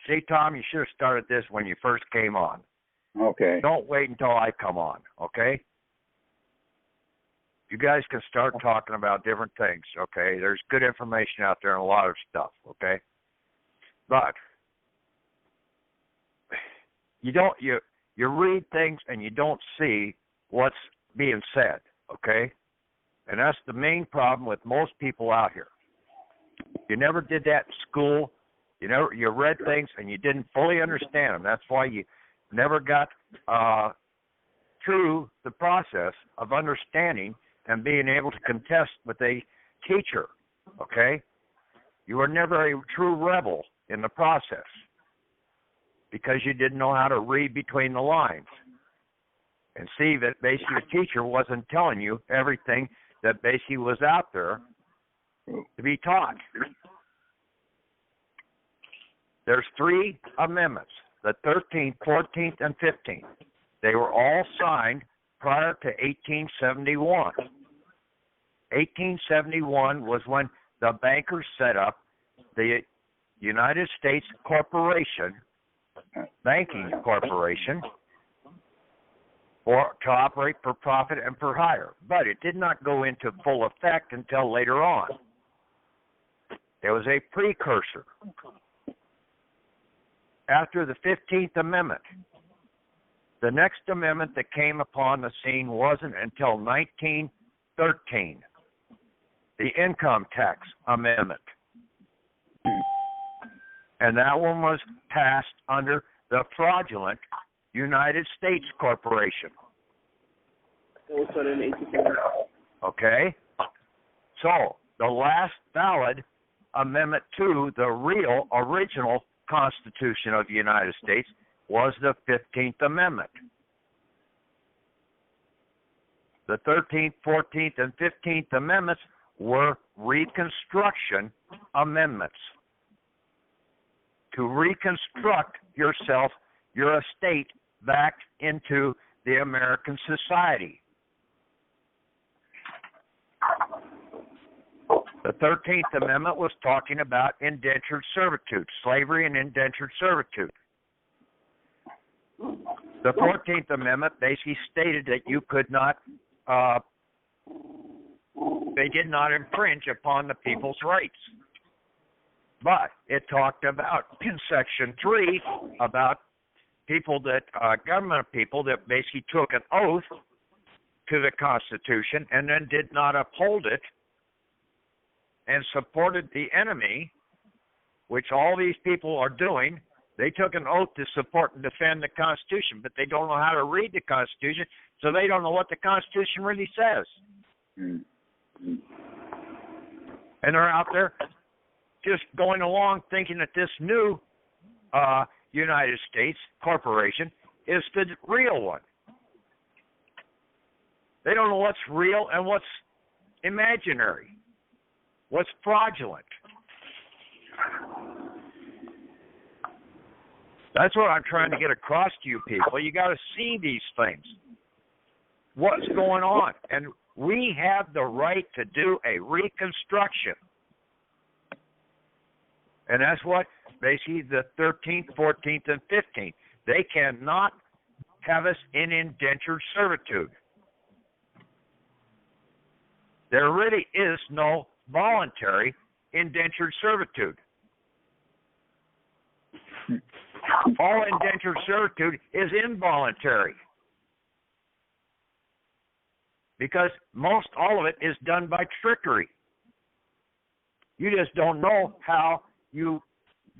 See, Tom, you should have started this when you first came on. Okay. Don't wait until I come on, okay? You guys can start talking about different things, okay? There's good information out there and a lot of stuff, okay? But you read things and you don't see what's being said, okay? And that's the main problem with most people out here. You never did that in school. You read things and you didn't fully understand them. That's why you never got through the process of understanding and being able to contest with a teacher, okay? You were never a true rebel in the process because you didn't know how to read between the lines and see that basically the teacher wasn't telling you everything that basically was out there to be taught. There's 3 amendments, the 13th, 14th, and 15th. They were all signed prior to 1871. 1871 was when the bankers set up the United States Corporation, Banking Corporation, to operate for profit and for hire. But it did not go into full effect until later on. It was a precursor. After the 15th Amendment, the next amendment that came upon the scene wasn't until 1913, the Income Tax Amendment. And that one was passed under the fraudulent United States Corporation. Okay? So, the last valid amendment to the real, original Constitution of the United States was the 15th Amendment. The 13th, 14th, and 15th Amendments were Reconstruction Amendments. To reconstruct yourself, your estate, back into the American society. The 13th Amendment was talking about indentured servitude, slavery and indentured servitude. The 14th Amendment basically stated that you could not, they did not infringe upon the people's rights. But it talked about, in Section 3, about people that, government people that basically took an oath to the Constitution and then did not uphold it and supported the enemy, which all these people are doing. They took an oath to support and defend the Constitution, but they don't know how to read the Constitution, so they don't know what the Constitution really says. And they're out there just going along thinking that this new United States Corporation is the real one. They don't know what's real and what's imaginary, what's fraudulent. That's what I'm trying to get across to you people. You got to see these things. What's going on? And we have the right to do a reconstruction. And that's what basically the 13th, 14th, and 15th. They cannot have us in indentured servitude. There really is no voluntary indentured servitude. All indentured servitude is involuntary because most all of it is done by trickery. You just don't know how you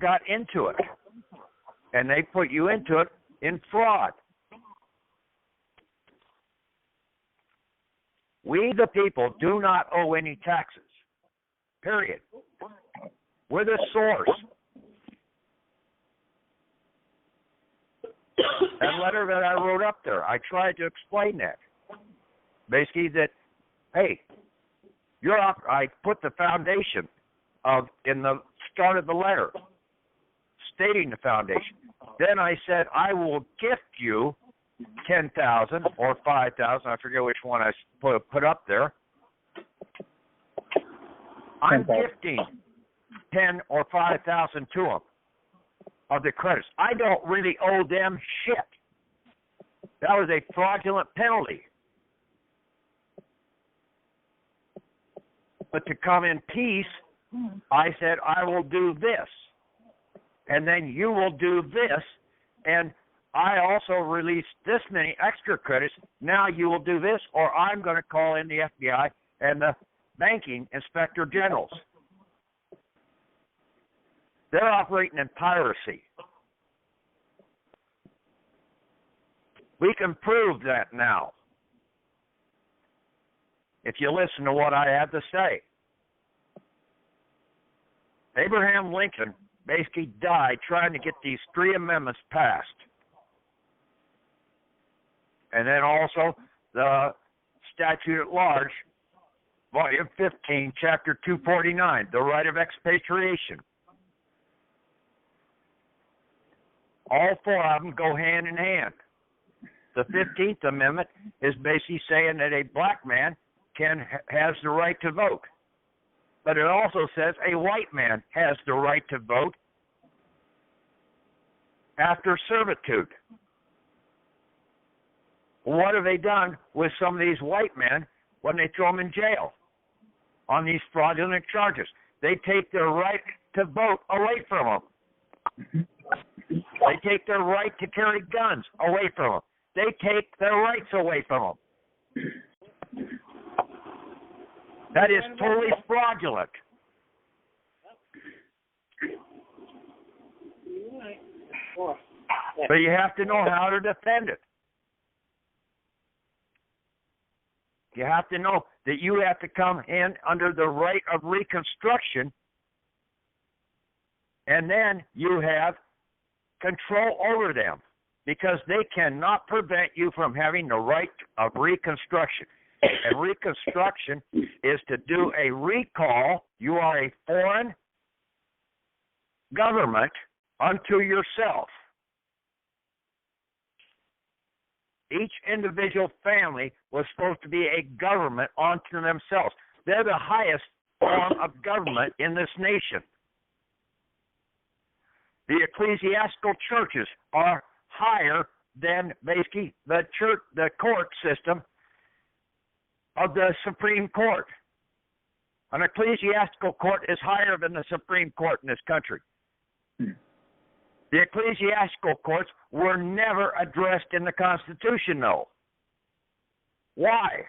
got into it, and they put you into it in fraud. We, the people, do not owe any taxes, period. We're the source. That letter that I wrote up there, I tried to explain that. Basically that, hey, I put the foundation in the start of the letter, stating the foundation. Then I said, I will gift you 10,000 or 5,000, I forget which one I put up there, I'm gifting 10 or 5,000 to them of the credits. I don't really owe them shit. That was a fraudulent penalty. But to come in peace, I said, I will do this. And then you will do this. And I also released this many extra credits. Now you will do this, or I'm going to call in the FBI and the banking inspector generals. They're operating in piracy. We can prove that now, if you listen to what I have to say. Abraham Lincoln basically died trying to get these 3 amendments passed. And then also the statute at large, volume 15, chapter 249, the right of expatriation. All 4 of them go hand in hand. The 15th Amendment is basically saying that a black man has the right to vote. But it also says a white man has the right to vote after servitude. What have they done with some of these white men when they throw them in jail on these fraudulent charges? They take their right to vote away from them. They take their right to carry guns away from them. They take their rights away from them. That is totally fraudulent. But you have to know how to defend it. You have to know that you have to come in under the right of reconstruction, and then you have control over them, because they cannot prevent you from having the right of reconstruction. And reconstruction is to do a recall. You are a foreign government unto yourself. Each individual family was supposed to be a government unto themselves. They're the highest form of government in this nation. The ecclesiastical churches are higher than basically the court system of the Supreme Court. An ecclesiastical court is higher than the Supreme Court in this country. The ecclesiastical courts were never addressed in the Constitution, though. Why?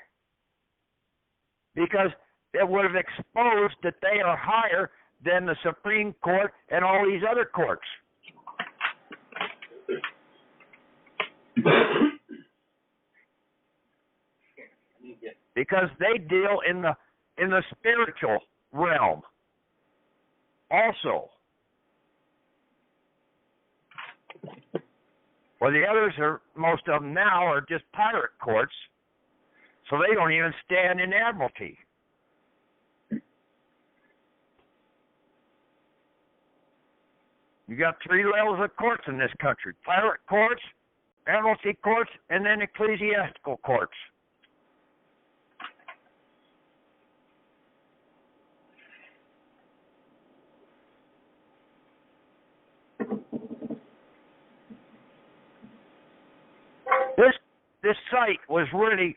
Because it would have exposed that they are higher than the Supreme Court and all these other courts. Because they deal in the spiritual realm also. Well, the others most of them now are just pirate courts, so they don't even stand in Admiralty. You got 3 levels of courts in this country: pirate courts, Admiralty courts, and then ecclesiastical courts. This site was really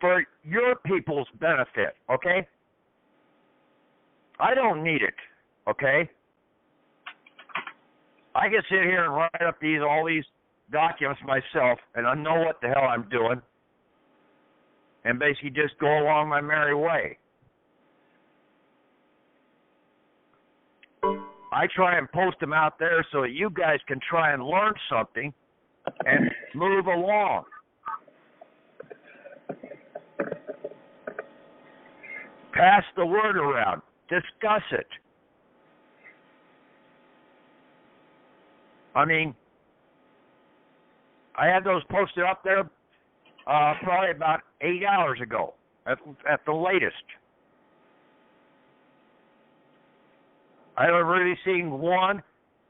for your people's benefit, okay? I don't need it, okay? I can sit here and write up all these documents myself, and I know what the hell I'm doing, and basically just go along my merry way. I try and post them out there so that you guys can try and learn something and move along. Pass the word around. Discuss it. I mean, I had those posted up there probably about 8 hours ago at the latest. I haven't really seen one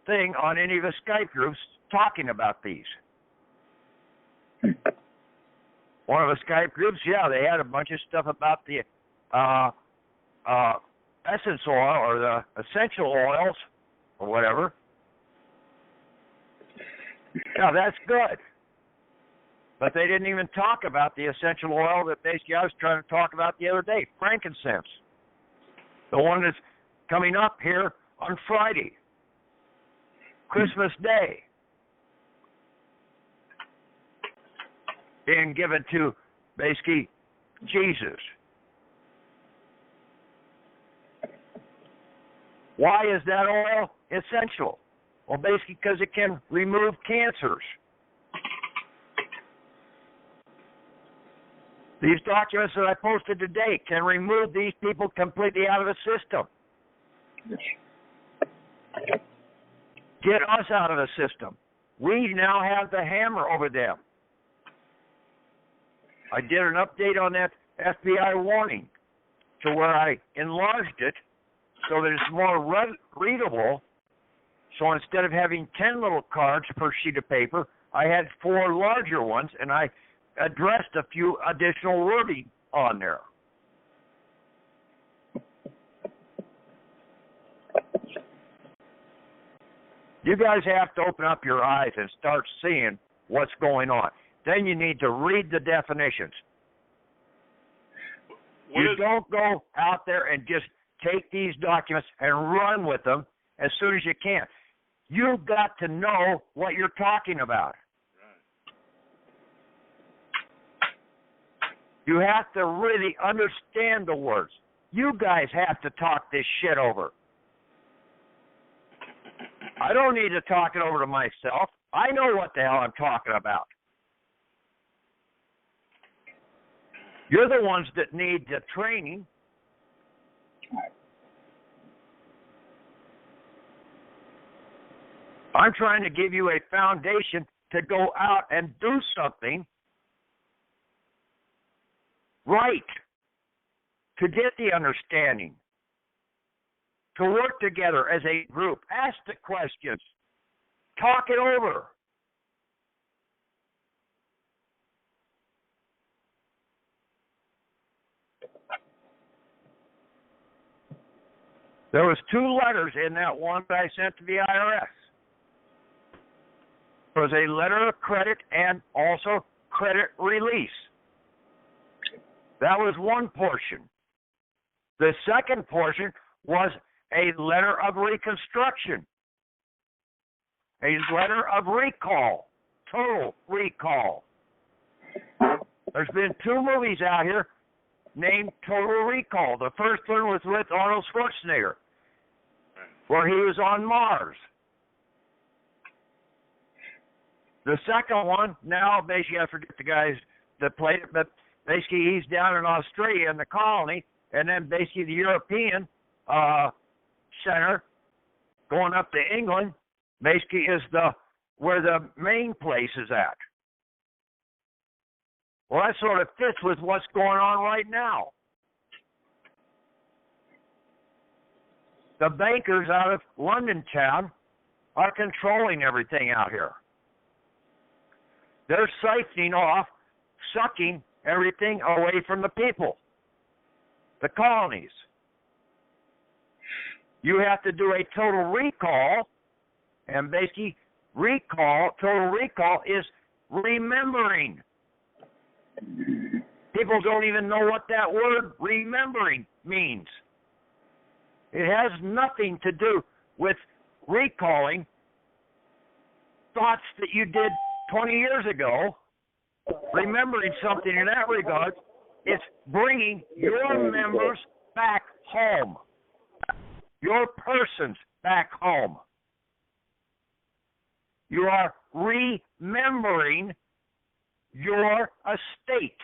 thing on any of the Skype groups talking about these. one of the Skype groups, yeah, they had a bunch of stuff about the essence oil or the essential oils or whatever. Yeah, that's good. But they didn't even talk about the essential oil that basically I was trying to talk about the other day, frankincense. The one that's coming up here on Friday, Christmas Day, being given to basically Jesus. Why is that oil essential? Well, basically because it can remove cancers. These documents that I posted today can remove these people completely out of the system. Get us out of the system. We now have the hammer over them. I did an update on that FBI warning to where I enlarged it so that it's more readable. So instead of having 10 little cards per sheet of paper, I had 4 larger ones, and I addressed a few additional wording on there. You guys have to open up your eyes and start seeing what's going on. Then you need to read the definitions. You don't go out there and just take these documents and run with them as soon as you can. You've got to know what you're talking about. You have to really understand the words. You guys have to talk this shit over. I don't need to talk it over to myself. I know what the hell I'm talking about. You're the ones that need the training. I'm trying to give you a foundation to go out and do something right, to get the understanding, to work together as a group, ask the questions, talk it over. There was 2 letters in that one that I sent to the IRS. There was a letter of credit and also credit release. That was one portion. The second portion was a letter of reconstruction, a letter of recall, total recall. There's been 2 movies out here named Total Recall. The first one was with Arnold Schwarzenegger, where he was on Mars. The second one, now basically I forget the guys that played it, but basically he's down in Australia in the colony, and then basically the European center going up to England basically is where the main place is at. Well, that sort of fits with what's going on right now. The bankers out of London town are controlling everything out here. They're siphoning off, sucking everything away from the people, the colonies. You have to do a total recall, and basically total recall is remembering. People don't even know what that word remembering means. It has nothing to do with recalling thoughts that you did 20 years ago. Remembering something in that regard is bringing your members back home, your persons back home. You are remembering your estate.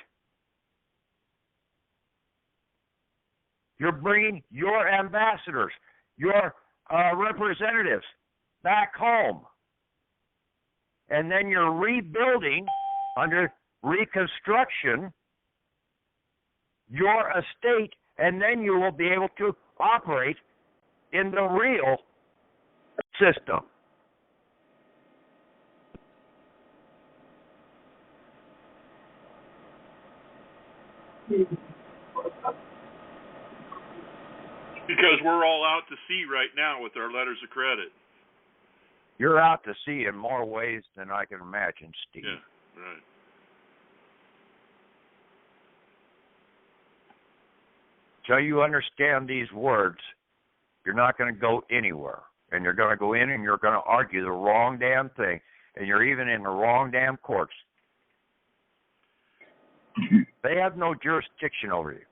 You're bringing your ambassadors, your representatives back home. And then you're rebuilding under reconstruction your estate, and then you will be able to operate in the real system. Because we're all out to sea right now with our letters of credit. You're out to sea in more ways than I can imagine, Steve. Yeah, right. So you understand these words, you're not going to go anywhere. And you're going to go in and you're going to argue the wrong damn thing. And you're even in the wrong damn courts. They have no jurisdiction over you.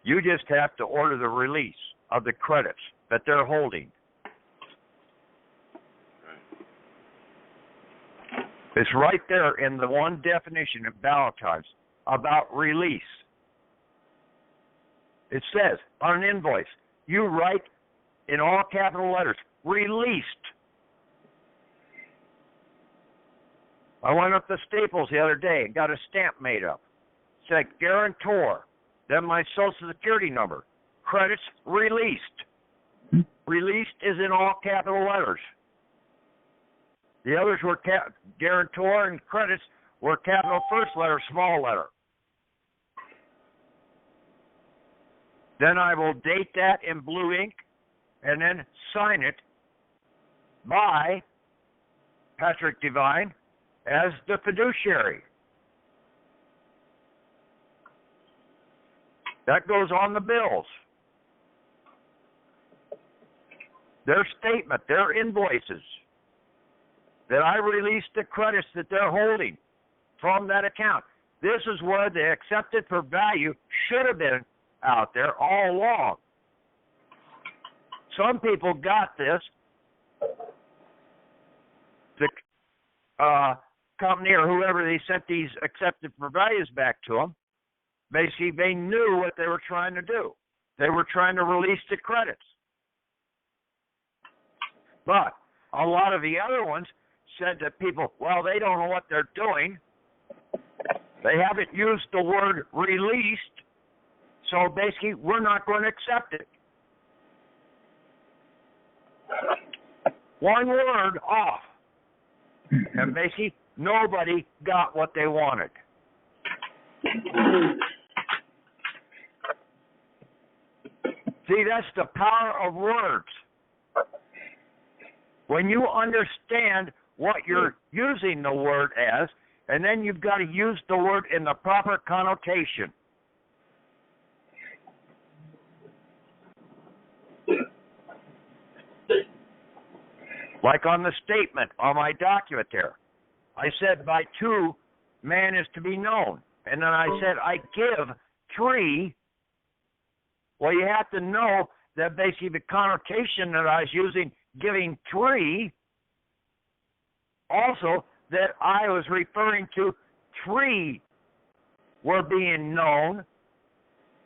You just have to order the release of the credits that they're holding. Right. It's right there in the one definition of Valentine's about release. It says on an invoice, you write in all capital letters, released. I went up to Staples the other day and got a stamp made up. It said Guarantor, then my Social Security number. Credits released. Released is in all capital letters. The others were Guarantor, and credits were capital first letter, small letter. Then I will date that in blue ink and then sign it by Patrick Devine as the fiduciary. That goes on the bills. Their statement, their invoices, that I released the credits that they're holding from that account. This is where the accepted for value should have been out there all along. Some people got this. The company or whoever they sent these accepted for values back to them, basically they knew what they were trying to do. They were trying to release the credits. But a lot of the other ones said to people, well, they don't know what they're doing. They haven't used the word released, so basically we're not going to accept it. One word off. And basically nobody got what they wanted. See, that's the power of words. When you understand what you're using the word as, and then you've got to use the word in the proper connotation. Like on the statement on my document there, I said by two, man is to be known. And then I said I give three. Well, you have to know that basically the connotation that I was using, giving three, also that I was referring to three were being known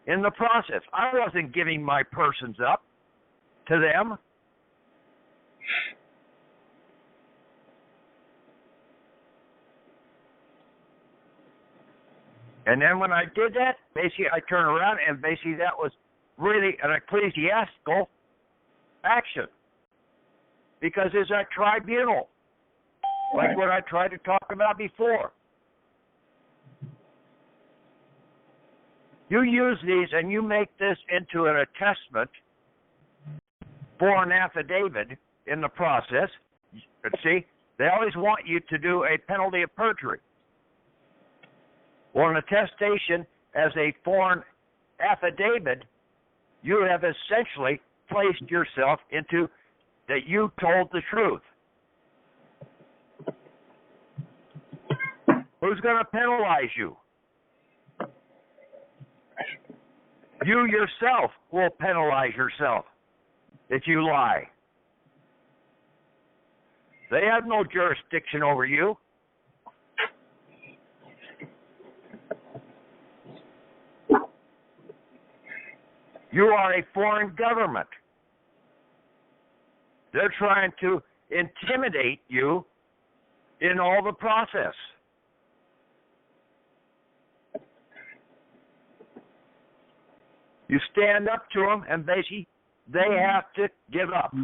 in the process. I wasn't giving my persons up to them. And then when I did that, basically I turned around and basically that was really an ecclesiastical action. Because it's a tribunal, like what I tried to talk about before. You use these and you make this into an attestment for an affidavit in the process. See, they always want you to do a penalty of perjury. Well, an attestation as a foreign affidavit, you have essentially placed yourself into that you told the truth. Who's going to penalize you? You yourself will penalize yourself if you lie. They have no jurisdiction over you. You are a foreign government. They're trying to intimidate you in all the process. You stand up to them, and basically, they have to give up.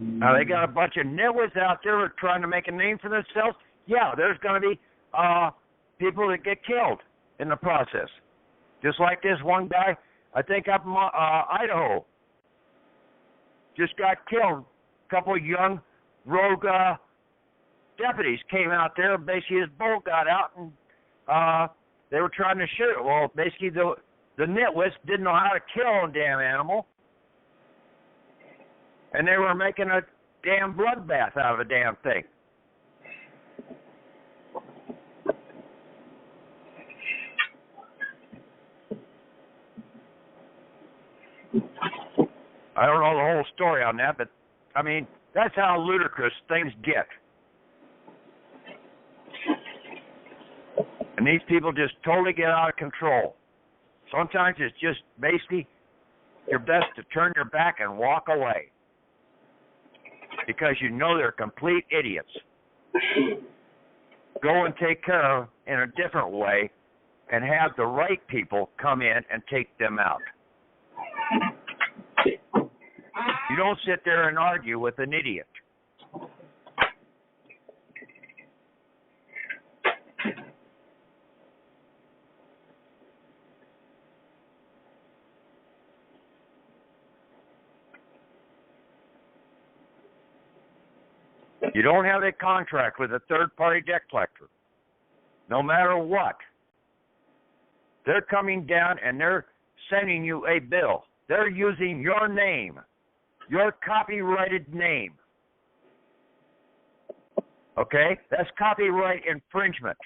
Now, they got a bunch of nitwits out there who are trying to make a name for themselves. Yeah, there's going to be people that get killed in the process. Just like this one guy, I think up in Idaho, just got killed. A couple of young rogue deputies came out there. Basically, his bolt got out, and they were trying to shoot it. Well, basically, the nitwits didn't know how to kill a damn animal, and they were making a damn bloodbath out of a damn thing. I don't know the whole story on that, but, I mean, that's how ludicrous things get. And these people just totally get out of control. Sometimes it's just basically your best to turn your back and walk away, because you know they're complete idiots. Go and take care of them in a different way and have the right people come in and take them out. You don't sit there and argue with an idiot. You don't have a contract with a third-party debt collector, no matter what. They're coming down and they're sending you a bill. They're using your name, your copyrighted name. Okay? That's copyright infringement.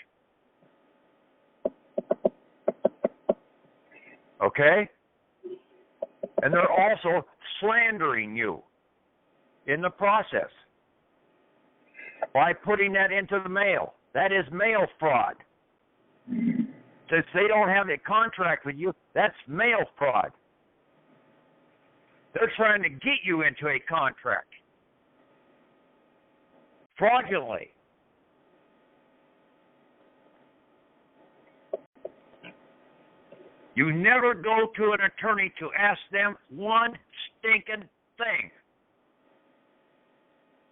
Okay? And they're also slandering you in the process by putting that into the mail. That is mail fraud. Since they don't have a contract with you, that's mail fraud. They're trying to get you into a contract fraudulently. You never go to an attorney to ask them one stinking thing.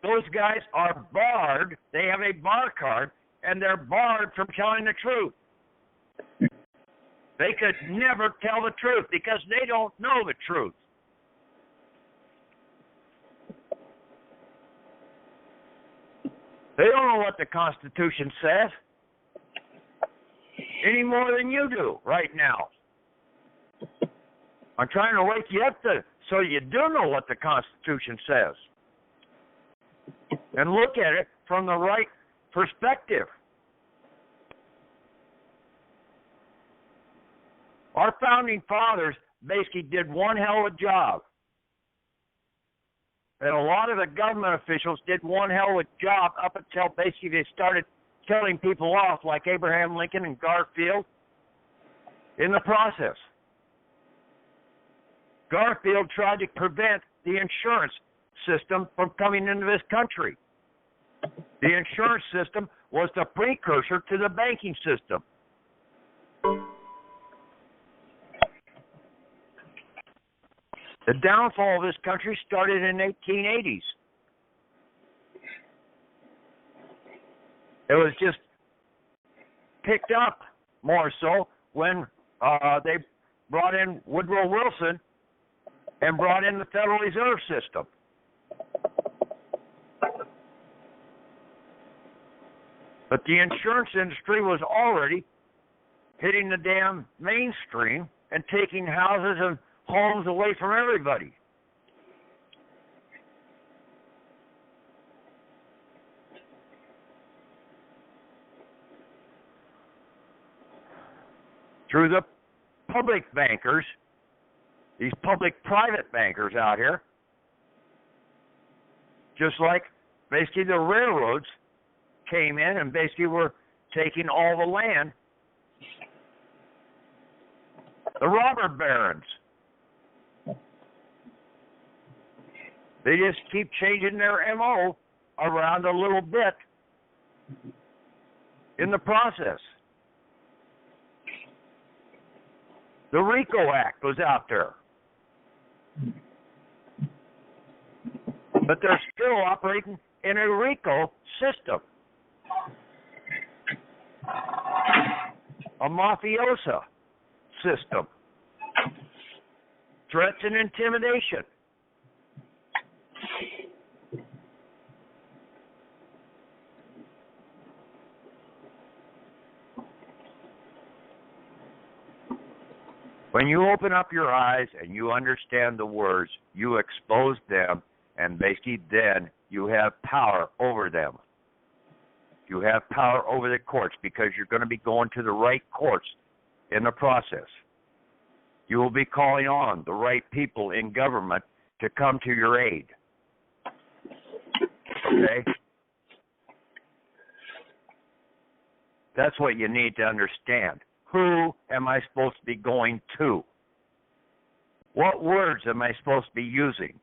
Those guys are barred. They have a bar card, and they're barred from telling the truth. They could never tell the truth because they don't know the truth. They don't know what the Constitution says any more than you do right now. I'm trying to wake you up so you do know what the Constitution says and look at it from the right perspective. Our founding fathers basically did one hell of a job. And a lot of the government officials did one hell of a job up until basically they started killing people off, like Abraham Lincoln and Garfield, in the process. Garfield tried to prevent the insurance system from coming into this country. The insurance system was the precursor to the banking system. The downfall of this country started in the 1880s. It was just picked up more so when they brought in Woodrow Wilson and brought in the Federal Reserve System. But the insurance industry was already hitting the damn mainstream and taking houses and homes away from everybody. Through the public bankers, these public-private bankers out here, just like basically the railroads came in and basically were taking all the land. The robber barons, they just keep changing their MO around a little bit in the process. The RICO Act was out there. But they're still operating in a RICO system. a mafiosa system. Threats and intimidation. When you open up your eyes and you understand the words, you expose them, and basically then you have power over them. You have power over the courts because you're going to be going to the right courts in the process. You will be calling on the right people in government to come to your aid. Okay? That's what you need to understand. Who am I supposed to be going to? What words am I supposed to be using?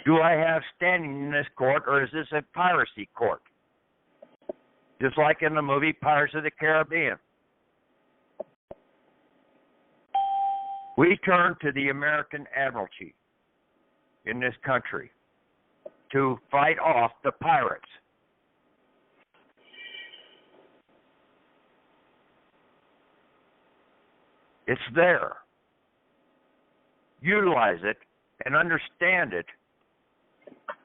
Do I have standing in this court, or is this a piracy court? Just like in the movie Pirates of the Caribbean. We turn to the American Admiralty in this country to fight off the pirates. It's there. Utilize it and understand it,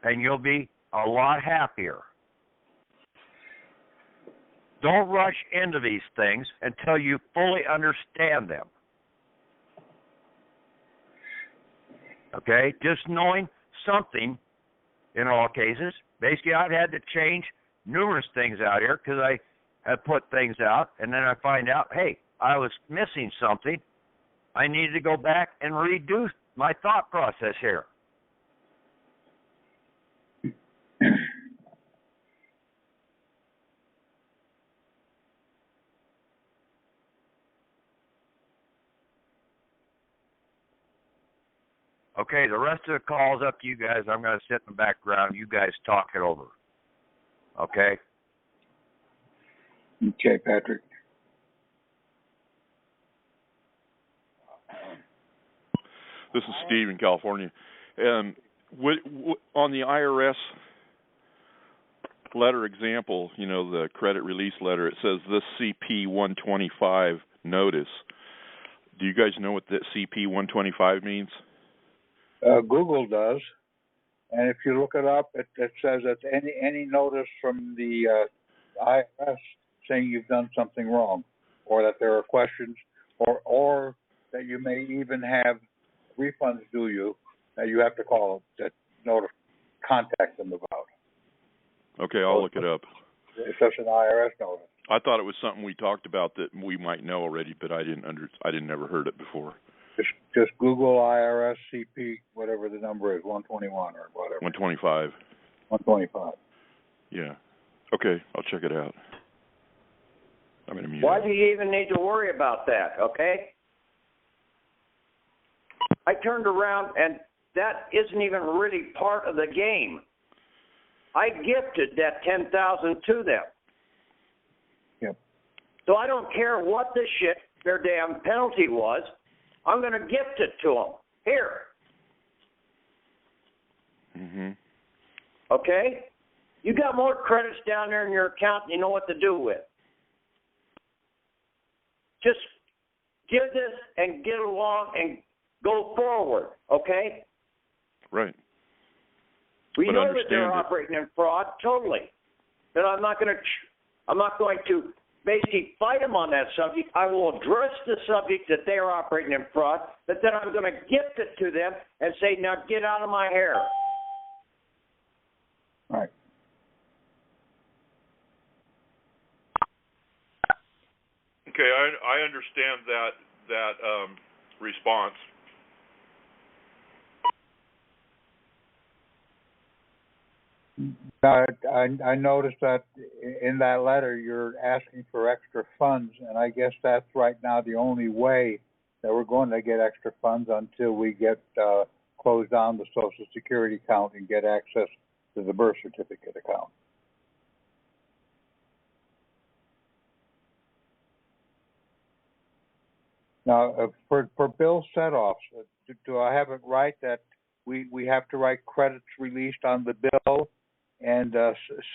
and you'll be a lot happier. Don't rush into these things until you fully understand them. Okay? Just knowing something in all cases. Basically, I've had to change numerous things out here because I have put things out, and then I find out, hey, I was missing something. I needed to go back and redo my thought process here. Okay, the rest of the call is up to you guys. I'm going to sit in the background. You guys talk it over. Okay? Okay, Patrick. This is Steve in California. On the IRS letter example, you know, the credit release letter, it says this CP 125 notice. Do you guys know what that CP 125 means? Google does, and if you look it up, it says that any notice from the IRS saying you've done something wrong, or that there are questions, or that you may even have refunds due you that you have to call that contact them about. Okay, I'll look it up. It's just an IRS notice. I thought it was something we talked about that we might know already, but I didn't never heard it before. Just Google IRS CP, whatever the number is, 121 or whatever. 125. 125. Yeah. Okay, I'll check it out. I'm going to mute. Why do you even need to worry about that, okay? I turned around, and that isn't even really part of the game. I gifted that $10,000 to them. Yep. So I don't care what the shit their damn penalty was. I'm going to gift it to them. Here. Mm-hmm. Okay? You got more credits down there in your account than you know what to do with. Just give this and get along and go forward, okay? Right. We but know that they're operating in fraud, totally. But I'm not going to basically fight them on that subject. I will address the subject that they are operating in fraud, but then I'm going to gift it to them and say, now get out of my hair. Right. Okay, I understand that response. I noticed that in that letter you're asking for extra funds, and I guess that's right now the only way that we're going to get extra funds until we get close down the Social Security account and get access to the birth certificate account. Now, for bill set-offs, do I have it right that we have to write credits released on the bill and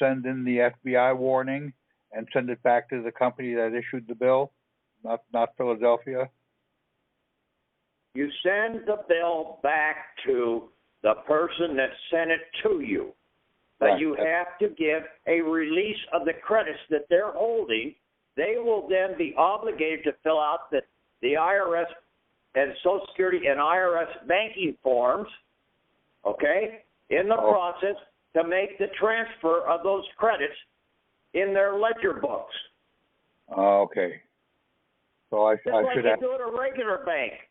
send in the FBI warning and send it back to the company that issued the bill, not Philadelphia? You send the bill back to the person that sent it to you. But Right. you have to give a release of the credits that they're holding. They will then be obligated to fill out the IRS and Social Security and IRS banking forms, okay, in the process to make the transfer of those credits in their ledger books. Okay. So I Just like should you add, do at a regular bank.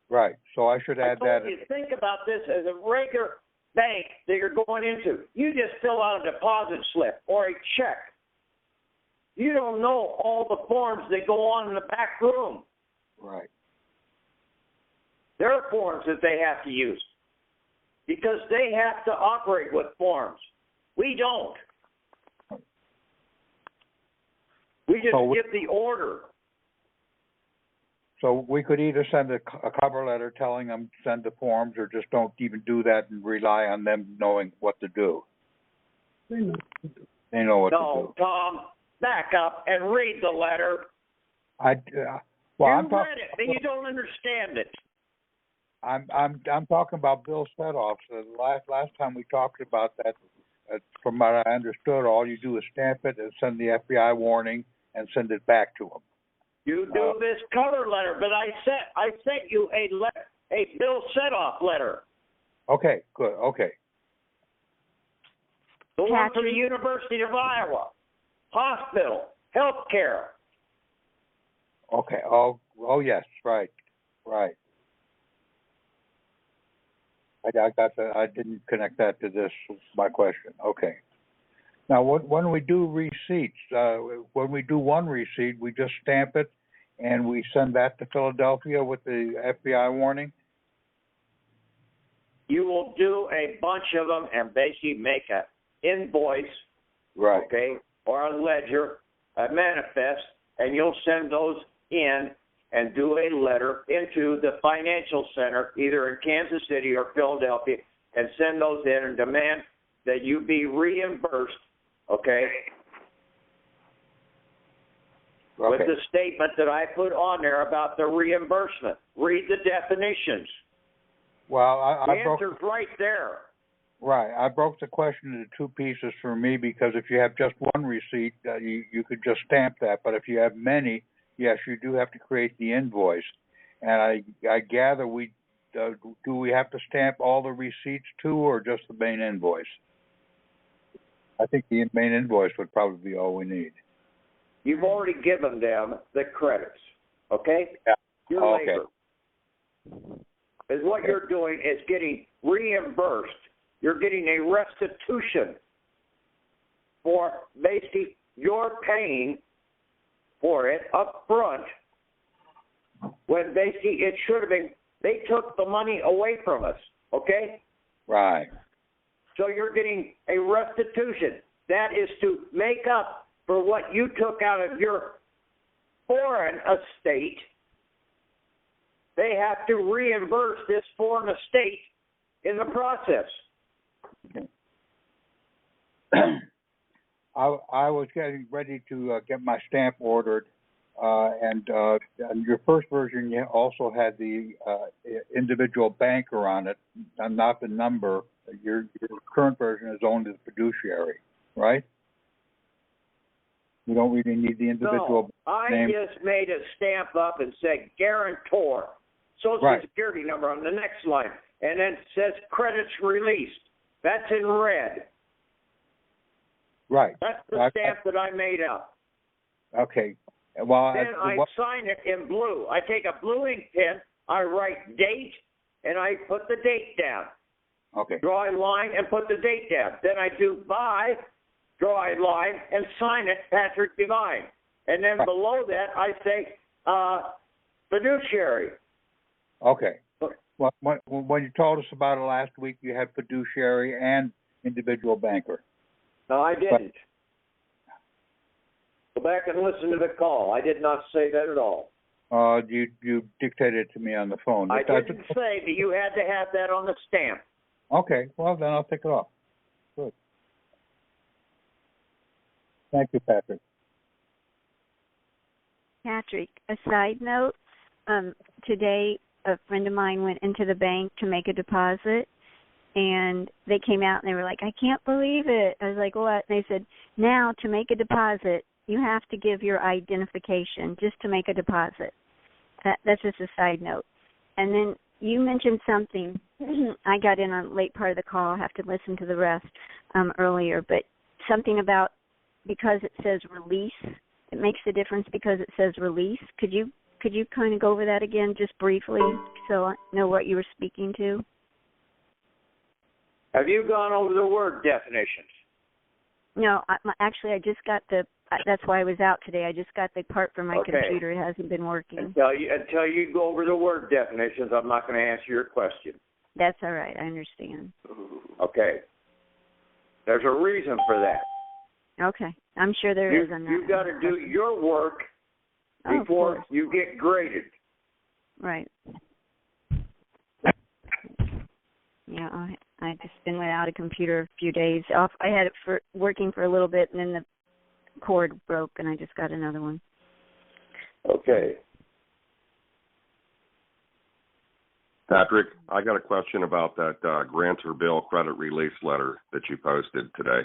right. So I should add that. You think about this as a regular bank that you're going into. You just fill out a deposit slip or a check. You don't know all the forms that go on in the back room. Right. There are forms that they have to use because they have to operate with forms. We don't. We just give the order. So we could either send a cover letter telling them to send the forms, or just don't even do that and rely on them knowing what to do. They know what to do. No, Tom, back up and read the letter. Well, you I'm read it, but you don't understand it. I'm talking about bill set-offs. Last time we talked about that, from what I understood, all you do is stamp it and send the FBI warning and send it back to them. You do this cover letter, but I sent you a bill set-off letter. Okay, good. Okay. The one from the University of Iowa, hospital, health care. Okay. Oh, yes. Right. I got that. I didn't connect that to this. My question. Okay. Now, when we do receipts, when we do one receipt, we just stamp it and we send that to Philadelphia with the FBI warning? You will do a bunch of them and basically make an invoice, right? Okay, or a ledger, a manifest, and you'll send those in and do a letter into the financial center, either in Kansas City or Philadelphia, and send those in and demand that you be reimbursed, okay, with the statement that I put on there about the reimbursement. Read the definitions. Well, the answer's right there. Right. I broke the question into two pieces for me, because if you have just one receipt, you could just stamp that. But if you have many, yes, you do have to create the invoice. And I gather do we have to stamp all the receipts too, or just the main invoice? I think the main invoice would probably be all we need. You've already given them the credits, okay? Yeah. Your labor. Is what you're doing is getting reimbursed. You're getting a restitution for basically you're paying for it up front, when basically it should have been, they took the money away from us, okay? Right. So you're getting a restitution. That is to make up for what you took out of your foreign estate. They have to reimburse this foreign estate in the process. Okay. I was getting ready to get my stamp ordered, and your first version you also had the individual banker on it, and not the number. Your current version is only the fiduciary, right? You don't really need the individual name. I just made a stamp up and said guarantor, Social Security number on the next line, and then it says credits released. That's in red. Right. That's the stamp that I made up. Okay. Well, then I sign it in blue. I take a blue ink pen, I write date, and I put the date down. Okay. Draw a line and put the date down. Then I do by, draw a line, and sign it, Patrick Devine. And then below that, I say fiduciary. Okay. Well, when you told us about it last week, you had fiduciary and individual banker. No, I didn't. Go back and listen to the call. I did not say that at all. You dictated it to me on the phone. I didn't say that you had to have that on the stamp. Okay. Well, then I'll take it off. Good. Thank you, Patrick. Patrick, a side note, today a friend of mine went into the bank to make a deposit, and they came out and they were like, I can't believe it. I was like, what? And they said, now to make a deposit, you have to give your identification just to make a deposit. That's just a side note. And then you mentioned something. I got in on late part of the call. I'll have to listen to the rest earlier, but something about because it says release, it makes a difference because it says release. Could you kind of go over that again just briefly so I know what you were speaking to? Have you gone over the word definitions? No, actually, I just got that's why I was out today. I just got the part for my computer. It hasn't been working. Until you go over the word definitions, I'm not going to answer your question. That's all right. I understand. Okay. There's a reason for that. Okay. I'm sure there is on that. You've got to do your work before you get graded. Right. Yeah, I've just been without a computer a few days. I had it working for a little bit, and then the cord broke, and I just got another one. Okay. Patrick, I got a question about that grantor bill credit release letter that you posted today.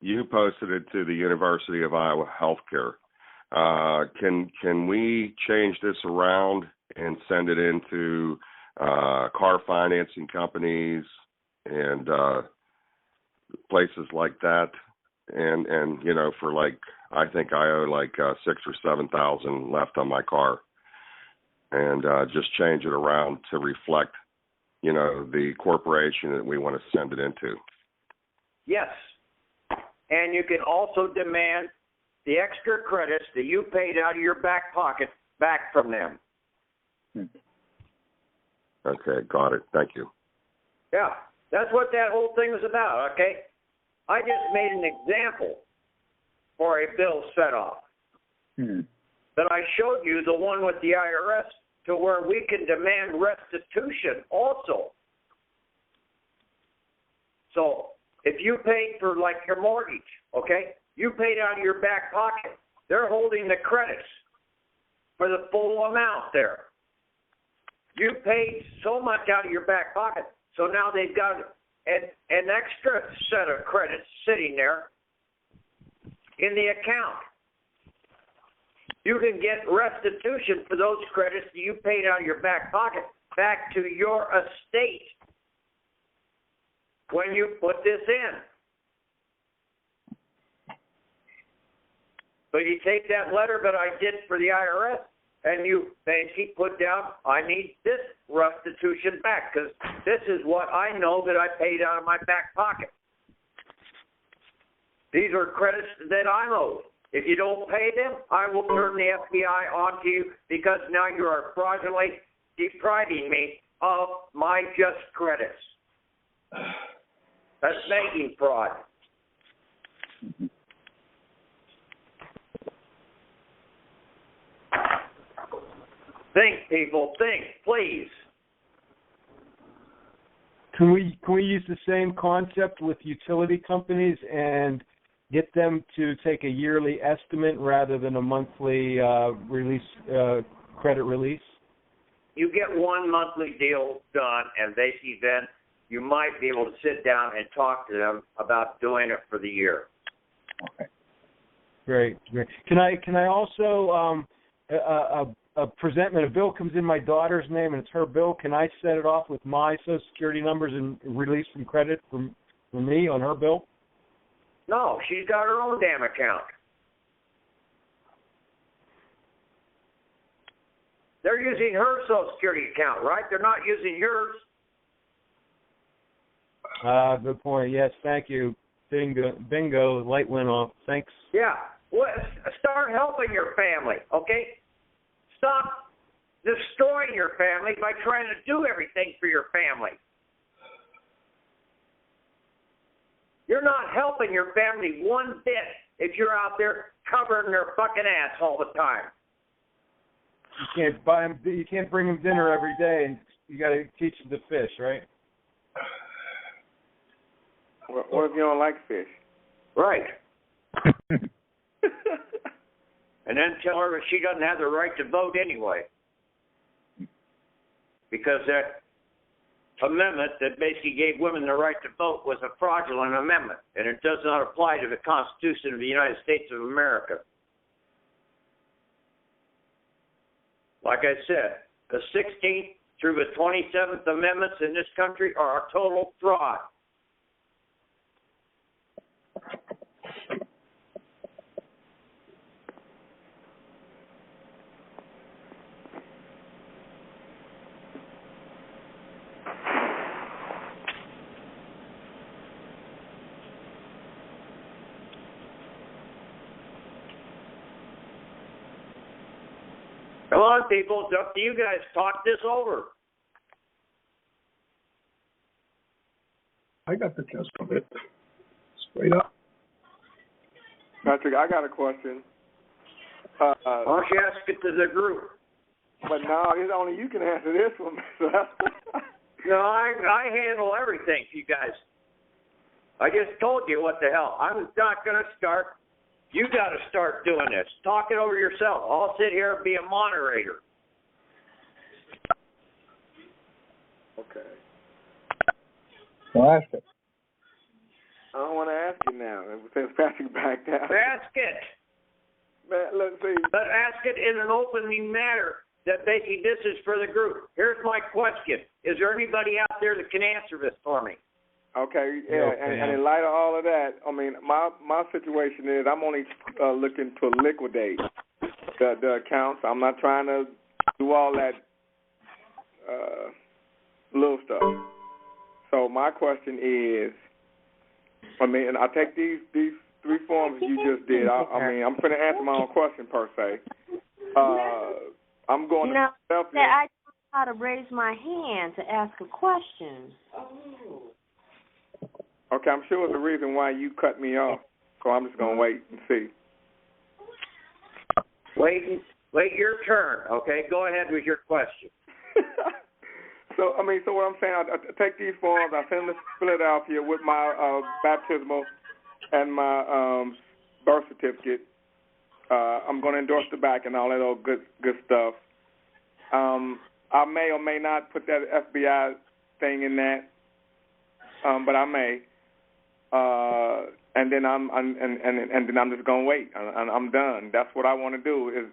You posted it to the University of Iowa Healthcare. Can we change this around and send it into car financing companies and places like that? And you know, for like, I think I owe like $6,000 or $7,000 left on my car, and just change it around to reflect, you know, the corporation that we want to send it into. Yes, and you can also demand the extra credits that you paid out of your back pocket back from them. Okay, got it. Thank you. Yeah, that's what that whole thing was about, okay? I just made an example for a bill set off. That I showed you, the one with the IRS, to where we can demand restitution also. So if you paid for, like, your mortgage, okay, you paid out of your back pocket, they're holding the credits for the full amount there. You paid so much out of your back pocket, so now they've got an extra set of credits sitting there in the account. You can get restitution for those credits that you paid out of your back pocket back to your estate when you put this in. So you take that letter that I did for the IRS, and you basically put down, I need this restitution back because this is what I know that I paid out of my back pocket. These are credits that I'm owed. If you don't pay them, I will turn the FBI onto you because now you are fraudulently depriving me of my just credits. That's banking fraud. Think, people, think, please. Can we use the same concept with utility companies and get them to take a yearly estimate rather than a monthly credit release? You get one monthly deal done, and then you might be able to sit down and talk to them about doing it for the year. Okay. Great. Can I also a presentment, a bill comes in my daughter's name and it's her bill, can I set it off with my Social Security numbers and release some credit from me on her bill? No, she's got her own damn account. They're using her Social Security account, right? They're not using yours. Good point. Yes, thank you. Bingo, light went off. Thanks. Yeah. Well, start helping your family, okay? Stop destroying your family by trying to do everything for your family. You're not helping your family one bit if you're out there covering their fucking ass all the time. You can't buy them. You can't bring them dinner every day, and you got to teach them to fish, right? What if you don't like fish? Right. And and then tell her that she doesn't have the right to vote anyway. Because that amendment that basically gave women the right to vote was a fraudulent amendment, and it does not apply to the Constitution of the United States of America. Like I said, the 16th through the 27th Amendments in this country are a total fraud. Come on, people. It's up to you guys. Talk this over. I got the gist of it. Straight up. Patrick, I got a question. Why don't you ask it to the group? But now it's only you can answer this one. No, I handle everything, you guys. I just told you what the hell. I'm not going to start. You got to start doing this. Talk it over yourself. I'll sit here and be a moderator. Okay. Well, ask it. I don't want to ask you now. Since Patrick backed out. Ask it. Man, let's see. But ask it in an opening manner that basically this is for the group. Here's my question. Is there anybody out there that can answer this for me? Okay, yeah, and in light of all of that, I mean, my situation is I'm only looking to liquidate the accounts. I'm not trying to do all that little stuff. So my question is, I mean, and I take these three forms you just did. I mean, I'm going to answer my own question per se. I'm going to help you. I know how to raise my hand to ask a question. Okay, I'm sure there's a reason why you cut me off, so I'm just going to wait and see. Wait your turn, okay? Go ahead with your question. So what I'm saying, I take these forms, I send them to Philadelphia with my baptismal and my birth certificate. I'm going to endorse the back and all that old good stuff. I may or may not put that FBI thing in that, but I may. And then I'm just gonna wait. I'm done. That's what I want to do.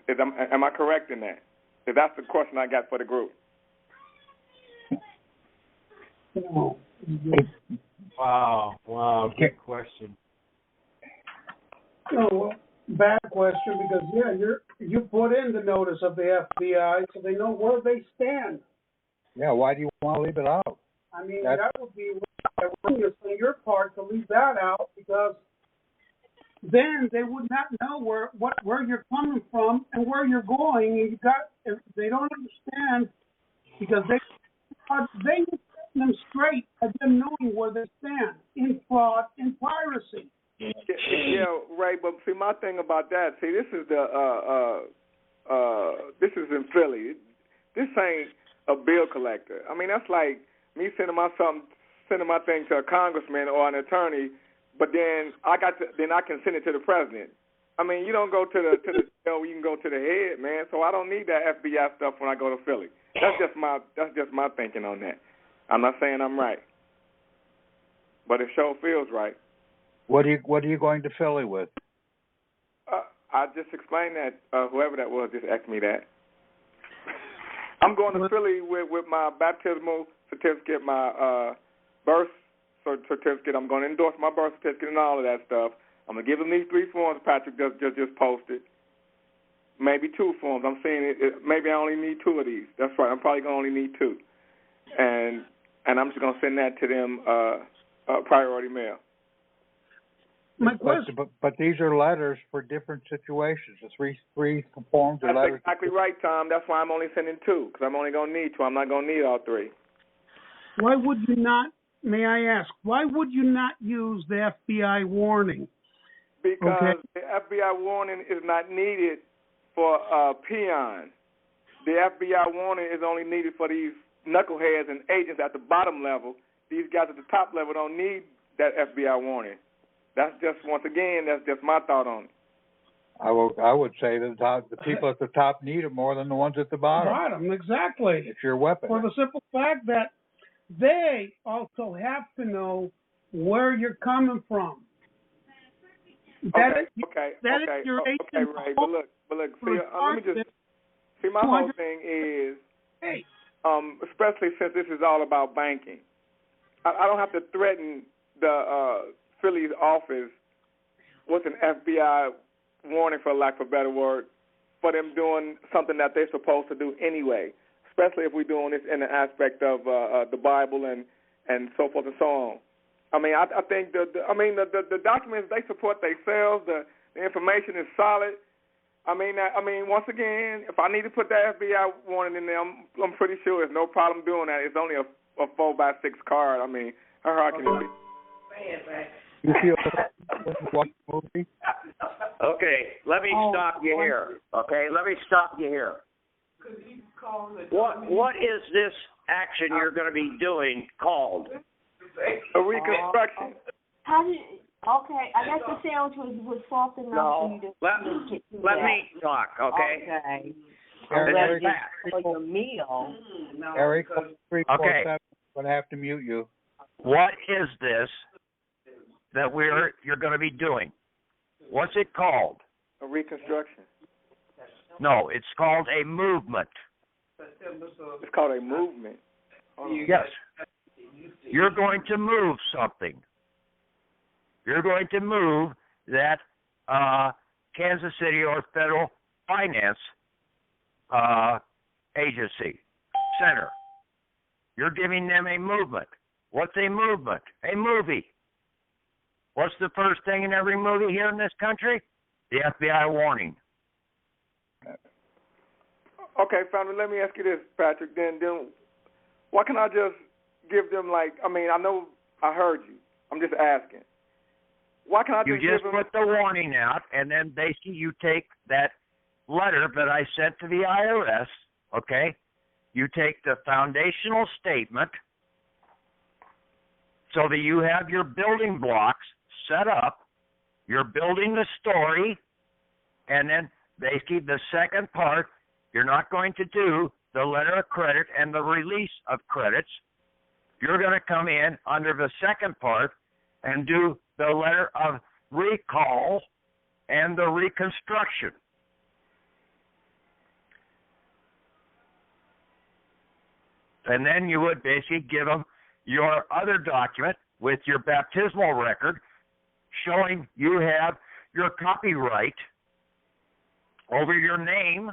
Am I correct in that? If that's the question I got for the group. Wow, good question. No, well, bad question because you put in the notice of the FBI so they know where they stand. Yeah, why do you want to leave it out? I mean, that would be erroneous on your part to leave that out because then they would not know where you're coming from and where you're going. And they don't understand because they set them straight at them knowing where they stand in fraud and piracy. Yeah, right. But see, my thing about that, this is this is in Philly. This ain't a bill collector. I mean, that's like me sending my thing to a congressman or an attorney, but then I can send it to the president. I mean, you don't go to the you can go to the head, man. So I don't need that FBI stuff when I go to Philly. That's just my thinking on that. I'm not saying I'm right, but it sure feels right. What are you going to Philly with? I just explained that. Whoever that was just asked me that. I'm going to Philly with my baptismal certificate, my birth certificate. I'm going to endorse my birth certificate and all of that stuff. I'm going to give them these three forms Patrick just posted. Maybe two forms. I'm saying maybe I only need two of these. That's right. I'm probably going to only need two. And I'm just going to send that to them priority mail. But these are letters for different situations. The three forms are letters. That's exactly right, Tom. That's why I'm only sending two, because I'm only going to need two. I'm not going to need all three. Why would you not, may I ask, why would you not use the FBI warning? Because the FBI warning is not needed for peons. The FBI warning is only needed for these knuckleheads and agents at the bottom level. These guys at the top level don't need that FBI warning. That's just, once again, that's just my thought on it. I would say that the people at the top need it more than the ones at the bottom. Exactly. It's your weapon. For the simple fact that they also have to know where you're coming from. Okay, Ray. But look. See, let me just see. My whole thing is, especially since this is all about banking, I don't have to threaten the Philly's office with an FBI warning, for lack of a better word, for them doing something that they're supposed to do anyway. Especially if we're doing this in the aspect of the Bible and so forth and so on. I mean, I think the documents, they support themselves. The information is solid. I mean, once again, if I need to put that FBI warning in there, I'm pretty sure there's no problem doing that. It's only a 4x6 card. I mean, how hard can it be? You feel watch the movie? Okay, let me stop you here. What is this action you're going to be doing called? A reconstruction. Okay, I guess the sandwich was soft enough for you to let me talk, okay? Okay. Eric, For your meal. Eric, 347. Okay. I'm going to have to mute you. What is this that you're going to be doing? What's it called? A reconstruction. No, it's called a movement. It's called a movement. Yes. You're going to move something. You're going to move that Kansas City or Federal Finance Agency Center. You're giving them a movement. What's a movement? A movie. What's the first thing in every movie here in this country? The FBI warning. Okay, founder, let me ask you this, Patrick. Then why can't I just give them, like, I mean, I know I heard you. I'm just asking. Why can't I just You just give them... put the warning out, and then basically you take that letter that I sent to the IRS, okay? You take the foundational statement so that you have your building blocks set up. You're building the story, and then basically the second part, you're not going to do the letter of credit and the release of credits. You're going to come in under the second part and do the letter of recall and the reconstruction. And then you would basically give them your other document with your baptismal record showing you have your copyright over your name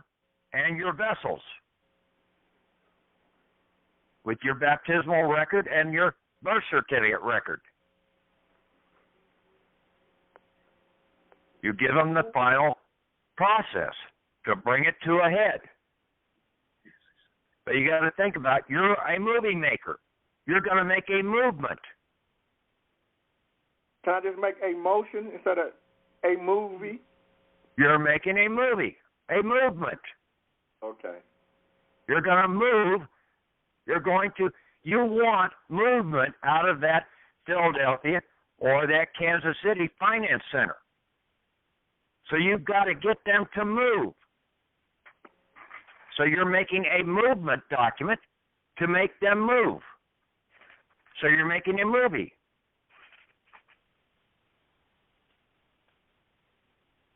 and your vessels, with your baptismal record and your birth certificate record. You give them the final process to bring it to a head. But you got to think about, you're a movie maker. You're going to make a movement. Can I just make a motion instead of a movie? You're making a movie, a movement. Okay. You're going to move. You want movement out of that Philadelphia or that Kansas City Finance Center. So you've got to get them to move. So you're making a movement document to make them move. So you're making a movie.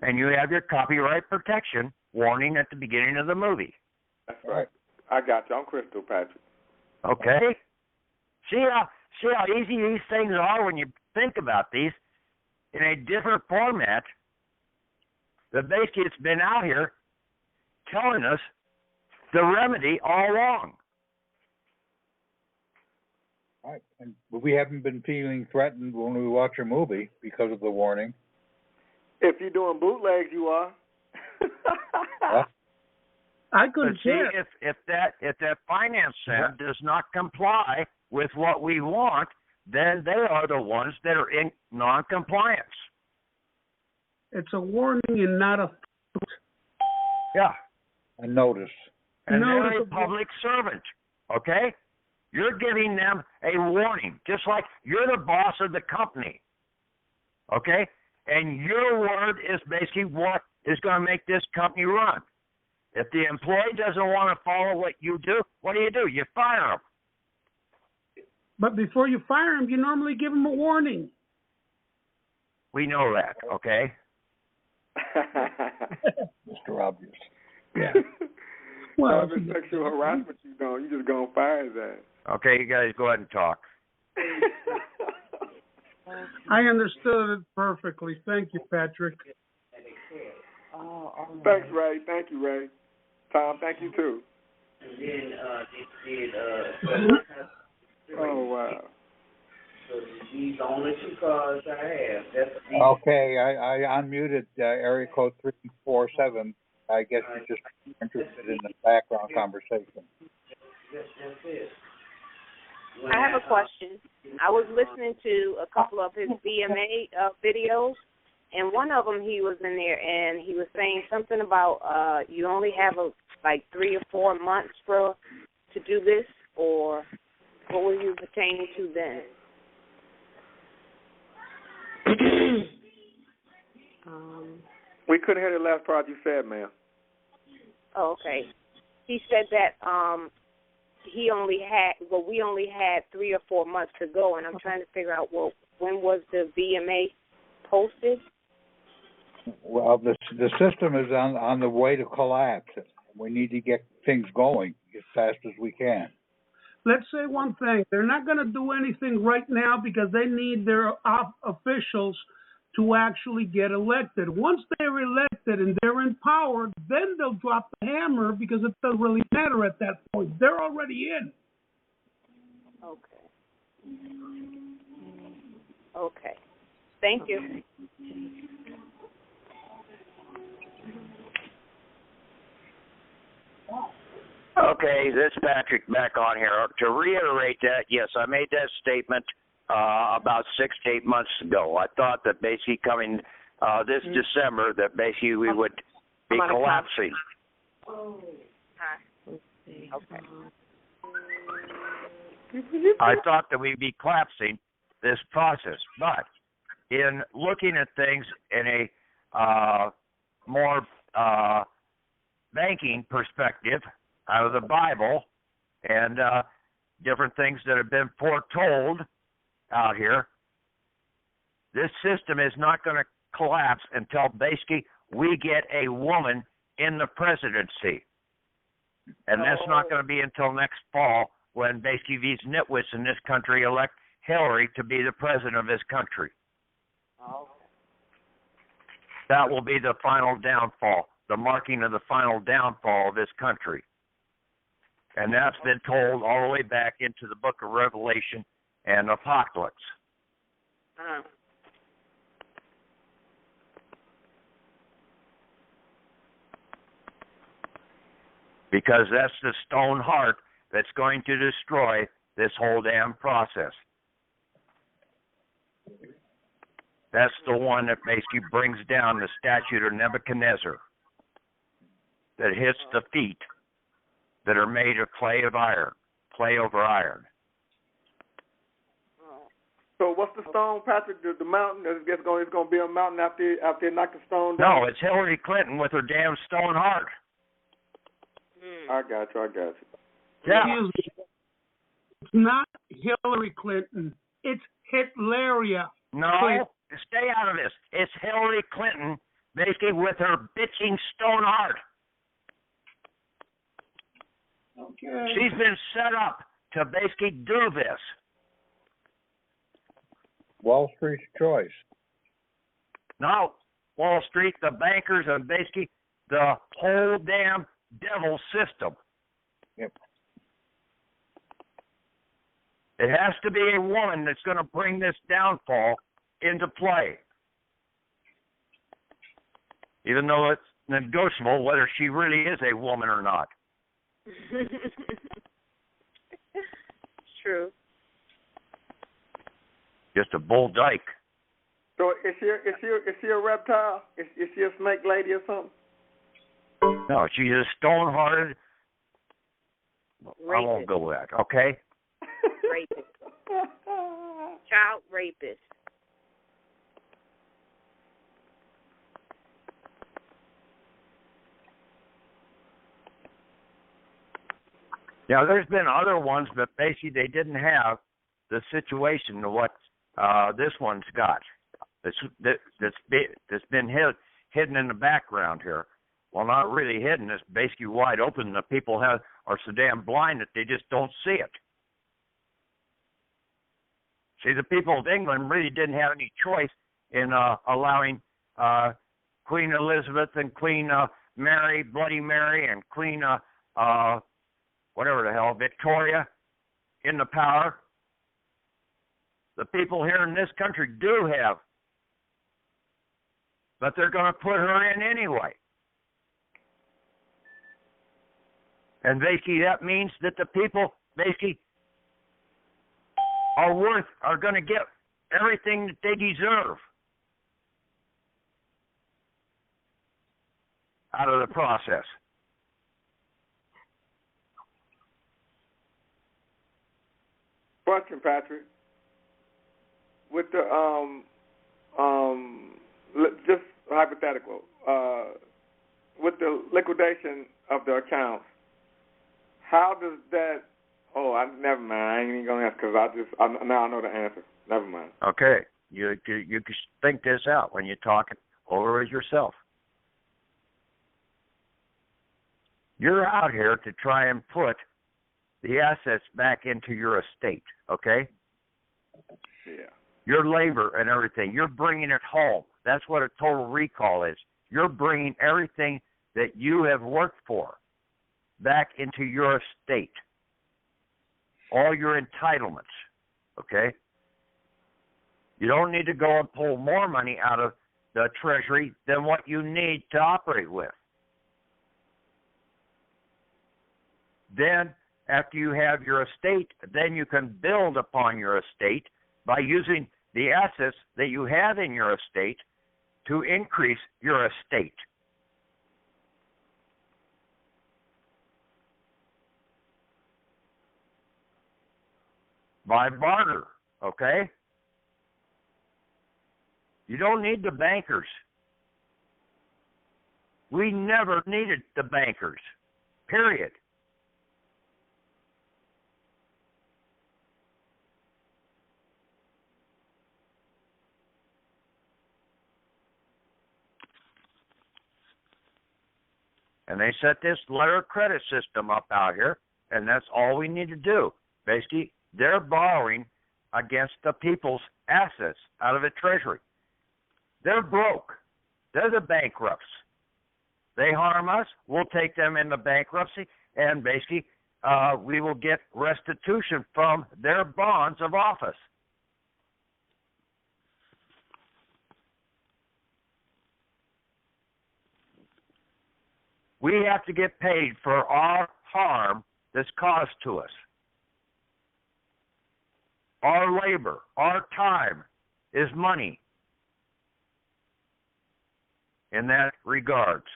And you have your copyright protection warning at the beginning of the movie. That's right. I got you. I'm Crystal, Patrick. Okay. See how easy these things are when you think about these in a different format. That basically it's been out here telling us the remedy all along. Right. And we haven't been feeling threatened when we watch a movie because of the warning. If you're doing bootlegs, you are. Huh? I couldn't see if that finance center does not comply with what we want, then they are the ones that are in non-compliance. It's a warning and not a... Yeah. A notice. And they're a public servant, okay? You're giving them a warning, just like you're the boss of the company, okay? and your word is basically what is going to make this company run. If the employee doesn't want to follow what you do, what do? You fire them. But before you fire them, you normally give them a warning. We know that, okay? Mr. Obvious. Yeah. Well, if it's sexual harassment, you just gonna fire his ass. Okay, you guys go ahead and talk. I understood it perfectly. Thank you, Patrick. Thanks, Ray. Thank you, Ray. Tom, thank you too. Oh wow. So these are the only two cards I have. Okay, I unmuted area code 347. I guess you're just interested in the background conversation. I have a question. I was listening to a couple of his BMA videos, and one of them he was in there, and he was saying something about you only have like 3 or 4 months to do this, or what were you pertaining to then? We couldn't hear the last part you said, ma'am. Oh, okay. He said that we only had 3 or 4 months to go, and I'm trying to figure out, well, when was the VMA posted? Well, the system is on the way to collapse. We need to get things going as fast as we can. Let's say one thing. They're not going to do anything right now because they need their officials to actually get elected. Once they're elected and they're in power, then they'll drop the hammer because it doesn't really matter at that point. They're already in. Okay. Okay. Thank you. Okay, this is Patrick back on here. To reiterate that, yes, I made that statement about 6 to 8 months ago. I thought that basically coming this December that basically we would be collapsing. Okay. I thought that we'd be collapsing this process, but in looking at things in a more banking perspective out of the Bible and different things that have been foretold out here, this system is not going to collapse until basically we get a woman in the presidency. And that's not going to be until next fall when basically these nitwits in this country elect Hillary to be the president of this country. That will be the final downfall, the marking of the final downfall of this country. And that's been told all the way back into the book of Revelation and Apocalypse. Because that's the stone heart that's going to destroy this whole damn process. That's the one that basically brings down the statute of Nebuchadnezzar that hits the feet that are made of clay over iron. So what's the stone, Patrick? The mountain? It's going to be a mountain after they knock the stone down? No, it's Hillary Clinton with her damn stone heart. I got you. Yeah. It's not Hillary Clinton. It's Hitleria. No, stay out of this. It's Hillary Clinton, basically with her bitching stone heart. Okay. She's been set up to basically do this. Wall Street's choice. No, Wall Street, the bankers, and basically the whole damn devil system. Yep. It has to be a woman that's going to bring this downfall into play. Even though it's negotiable whether she really is a woman or not. True. Just a bull dyke. So is she a reptile? Is she a snake lady or something? No, she's a stone-hearted. Rapist. I won't go with that, okay? Rapist. Child rapist. Now, there's been other ones, but basically they didn't have the situation of what this one's got. That's been hidden in the background here. Well, not really hidden. It's basically wide open. The people are so damn blind that they just don't see it. See, the people of England really didn't have any choice in allowing Queen Elizabeth and Queen Mary, Bloody Mary, and Queen whatever the hell, Victoria, in the power. The people here in this country do have, but they're going to put her in anyway. And basically that means that the people basically are going to get everything that they deserve out of the process. Question, Patrick. With the just hypothetical, with the liquidation of the accounts, how does that? Never mind. I ain't even gonna ask because now I know the answer. Never mind. Okay, you can think this out when you talk it over with yourself. You're out here to try and put the assets back into your estate, okay? Yeah. Your labor and everything, you're bringing it home. That's what a total recall is. You're bringing everything that you have worked for back into your estate. All your entitlements, okay? You don't need to go and pull more money out of the Treasury than what you need to operate with. Then, after you have your estate, then you can build upon your estate by using the assets that you have in your estate to increase your estate. By barter, okay? You don't need the bankers. We never needed the bankers, period. And they set this letter of credit system up out here, and that's all we need to do. Basically, they're borrowing against the people's assets out of the Treasury. They're broke. They're the bankrupts. They harm us, we'll take them into bankruptcy, and basically we will get restitution from their bonds of office. We have to get paid for our harm that's caused to us. Our labor, our time is money in that regards.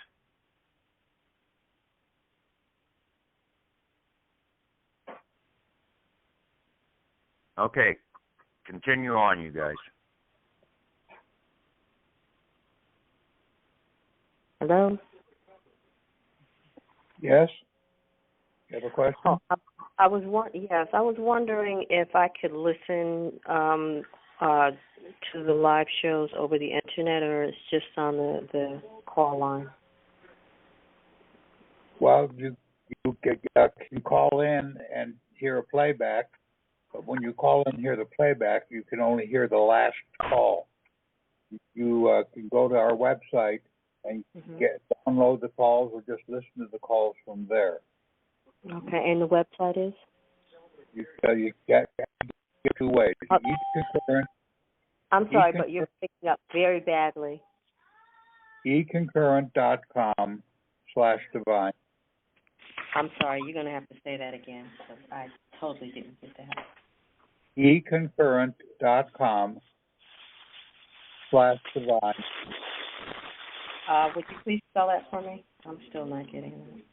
Okay, continue on, you guys. Hello? Yes? You have a question? Oh, I was wondering if I could listen to the live shows over the internet, or it's just on the call line. Well, you can call in and hear a playback, but when you call in and hear the playback, you can only hear the last call. You can go to our website and download the calls or just listen to the calls from there. Okay, and the website is? You get two ways. I'm sorry, but you're picking up very badly. econcurrent.com/divine. I'm sorry, you're going to have to say that again, because I totally didn't get that. econcurrent.com/divine. Would you please spell that for me? I'm still not getting it.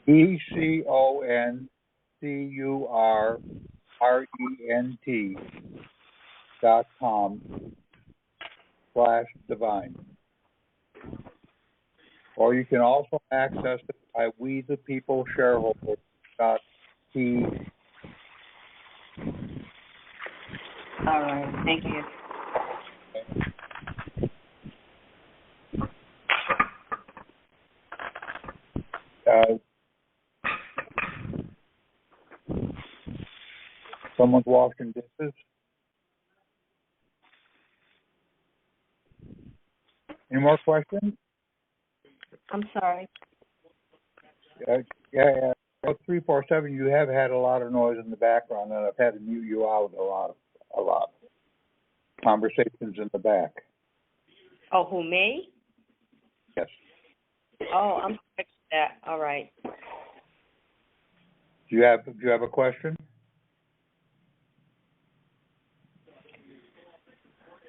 econcurrent.com/divine. Or you can also access it by We the People Shareholders .P. All right. Thank you. Someone's washing dishes. Any more questions? I'm sorry. Yeah. 347. You have had a lot of noise in the background, and I've had to mute you out a lot. Conversations in the back. Oh, who, me? Yes. Oh, I'm sorry for that. All right. Do you have a question?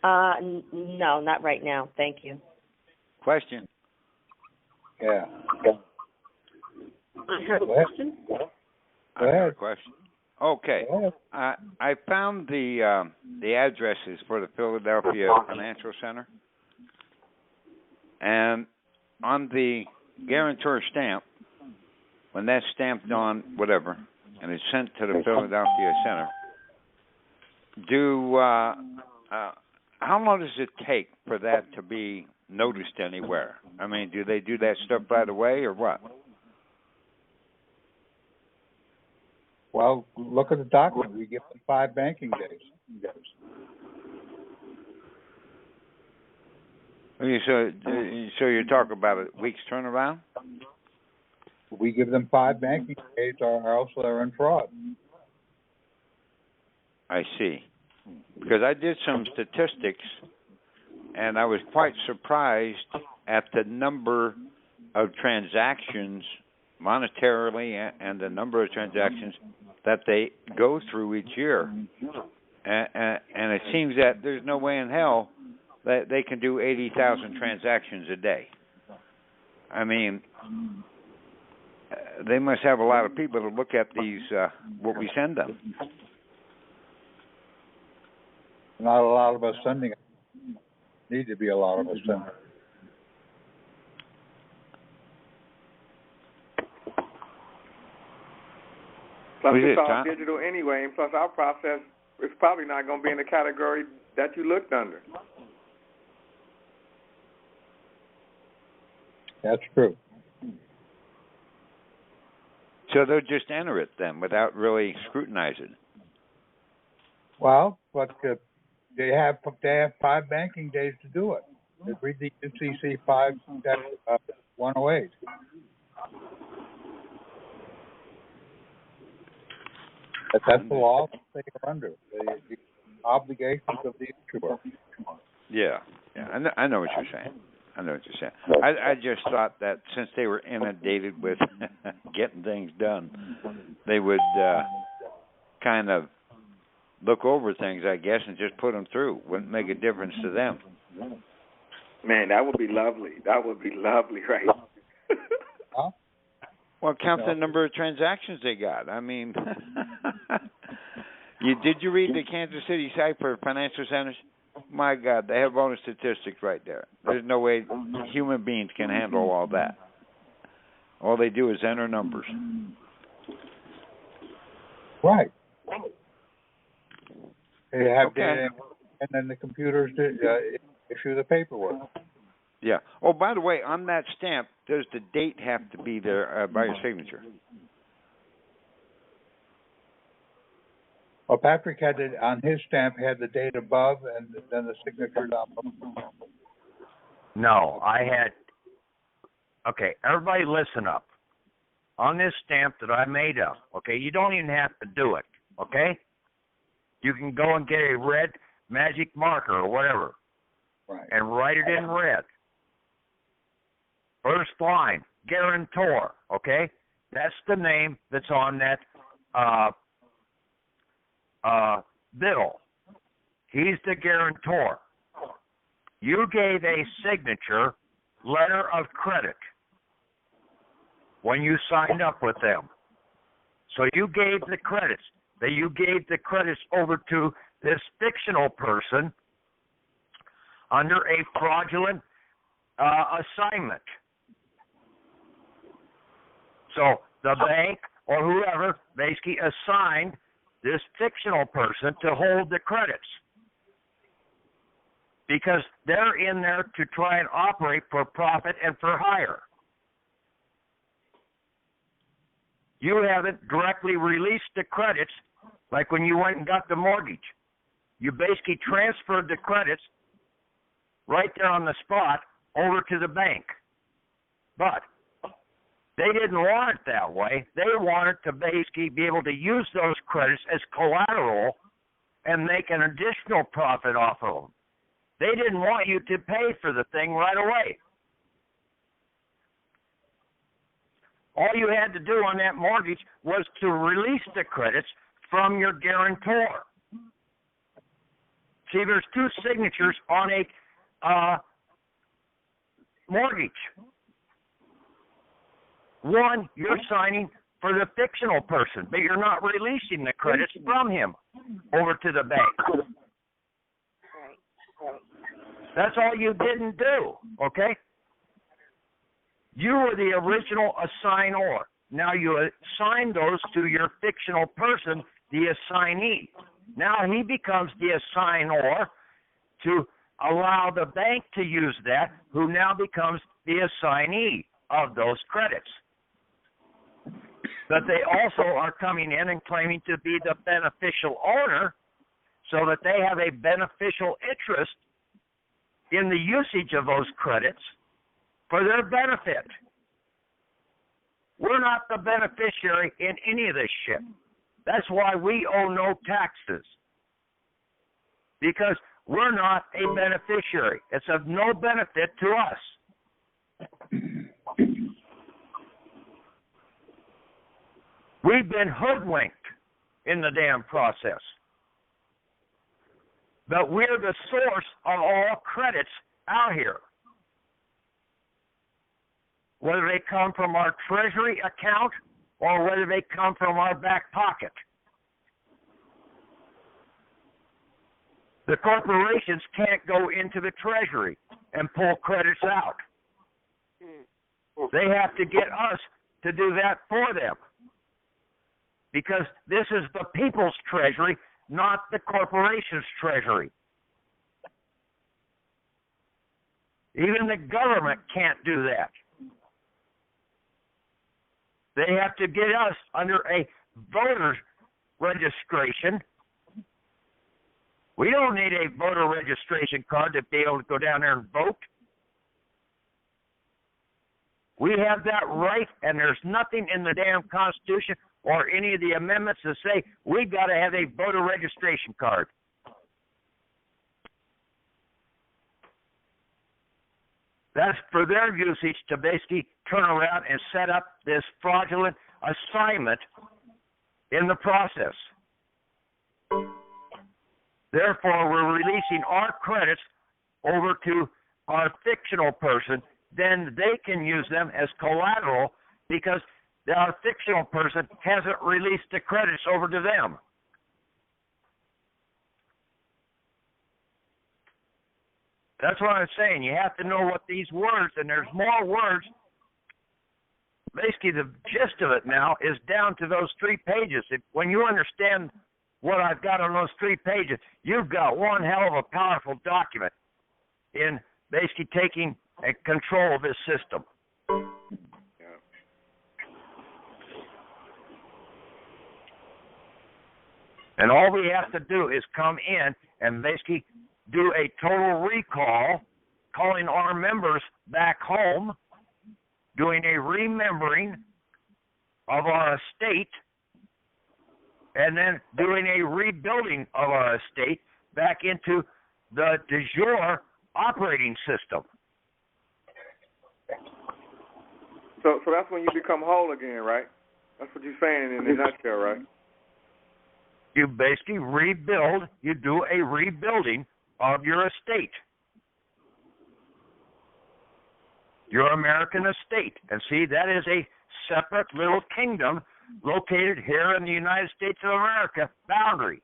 No, not right now. Thank you. Question. Yeah. I have a question. I have a question. Okay. I found the addresses for the Philadelphia Financial Center, and on the guarantor stamp, when that's stamped on whatever, and it's sent to the Philadelphia Center, how long does it take for that to be noticed anywhere? I mean, do they do that stuff right away or what? Well, look at the document. We give them 5 banking days. So you're talking about a week's turnaround? We give them 5 banking days, or else they're in fraud. I see. Because I did some statistics, and I was quite surprised at the number of transactions monetarily and the number of transactions that they go through each year. And it seems that there's no way in hell that they can do 80,000 transactions a day. I mean, they must have a lot of people to look at these, what we send them. Not a lot of us sending it. Need to be a lot of us sending it. Plus, it's all digital anyway, and plus our process is probably not going to be in the category that you looked under. That's true. So they'll just enter it then without really scrutinizing. Well, but they have 5 banking days to do it. They read the UCC 5-108. That's the law they are under. The obligations of the issuer. Yeah. I know what you're saying. I just thought that since they were inundated with getting things done, they would kind of look over things, I guess, and just put them through. Wouldn't make a difference to them. Man, that would be lovely. That would be lovely, right? Huh? Well, count the number of transactions they got. I mean, did you read the Kansas City site for financial centers? My God, they have all the statistics right there. There's no way human beings can handle all that. All they do is enter numbers. Right. They have data, and then the computers issue the paperwork. Yeah. Oh, by the way, on that stamp, does the date have to be there by your signature? Well, Patrick had it on his stamp, had the date above, and then the signature down below. No, I had. Okay, everybody listen up. On this stamp that I made up, okay, you don't even have to do it, okay? You can go and get a red magic marker or whatever, right, and write it in red. First line, Guarantor, okay? That's the name that's on that bill. He's the guarantor. You gave a signature letter of credit when you signed up with them. So you gave the credits. You gave the credits over to this fictional person under a fraudulent assignment. So the bank or whoever basically assigned this fictional person to hold the credits because they're in there to try and operate for profit and for hire. You haven't directly released the credits like when you went and got the mortgage. You basically transferred the credits right there on the spot over to the bank. But they didn't want it that way. They wanted to basically be able to use those credits as collateral and make an additional profit off of them. They didn't want you to pay for the thing right away. All you had to do on that mortgage was to release the credits from your guarantor. See, there's two signatures on a mortgage. One, you're signing for the fictional person, but you're not releasing the credits from him over to the bank. That's all you didn't do, okay? You were the original assignor. Now you assign those to your fictional person, the assignee. Now he becomes the assignor to allow the bank to use that, who now becomes the assignee of those credits. But they also are coming in and claiming to be the beneficial owner so that they have a beneficial interest in the usage of those credits for their benefit. We're not the beneficiary in any of this shit. That's why we owe no taxes. Because we're not a beneficiary. It's of no benefit to us. We've been hoodwinked in the damn process. But we're the source of all credits out here. Whether they come from our treasury account or whether they come from our back pocket. The corporations can't go into the treasury and pull credits out. They have to get us to do that for them. Because this is the people's treasury, not the corporation's treasury. Even the government can't do that. They have to get us under a voter registration. We don't need a voter registration card to be able to go down there and vote. We have that right, and there's nothing in the damn Constitution or any of the amendments that say we've got to have a voter registration card. That's for their usage to basically turn around and set up this fraudulent assignment in the process. Therefore, we're releasing our credits over to our fictional person. Then they can use them as collateral because our fictional person hasn't released the credits over to them. That's what I'm saying. You have to know what these words, and there's more words. Basically, the gist of it now is down to those 3 pages. When you understand what I've got on those 3 pages, you've got one hell of a powerful document in basically taking control of this system. And all we have to do is come in and basically do a total recall, calling our members back home, doing a remembering of our estate, and then doing a rebuilding of our estate back into the de jure operating system. So that's when you become whole again, right? That's what you're saying in a nutshell, right? You basically rebuild, you do a rebuilding of your estate. Your American estate. And see, that is a separate little kingdom located here in the United States of America boundary.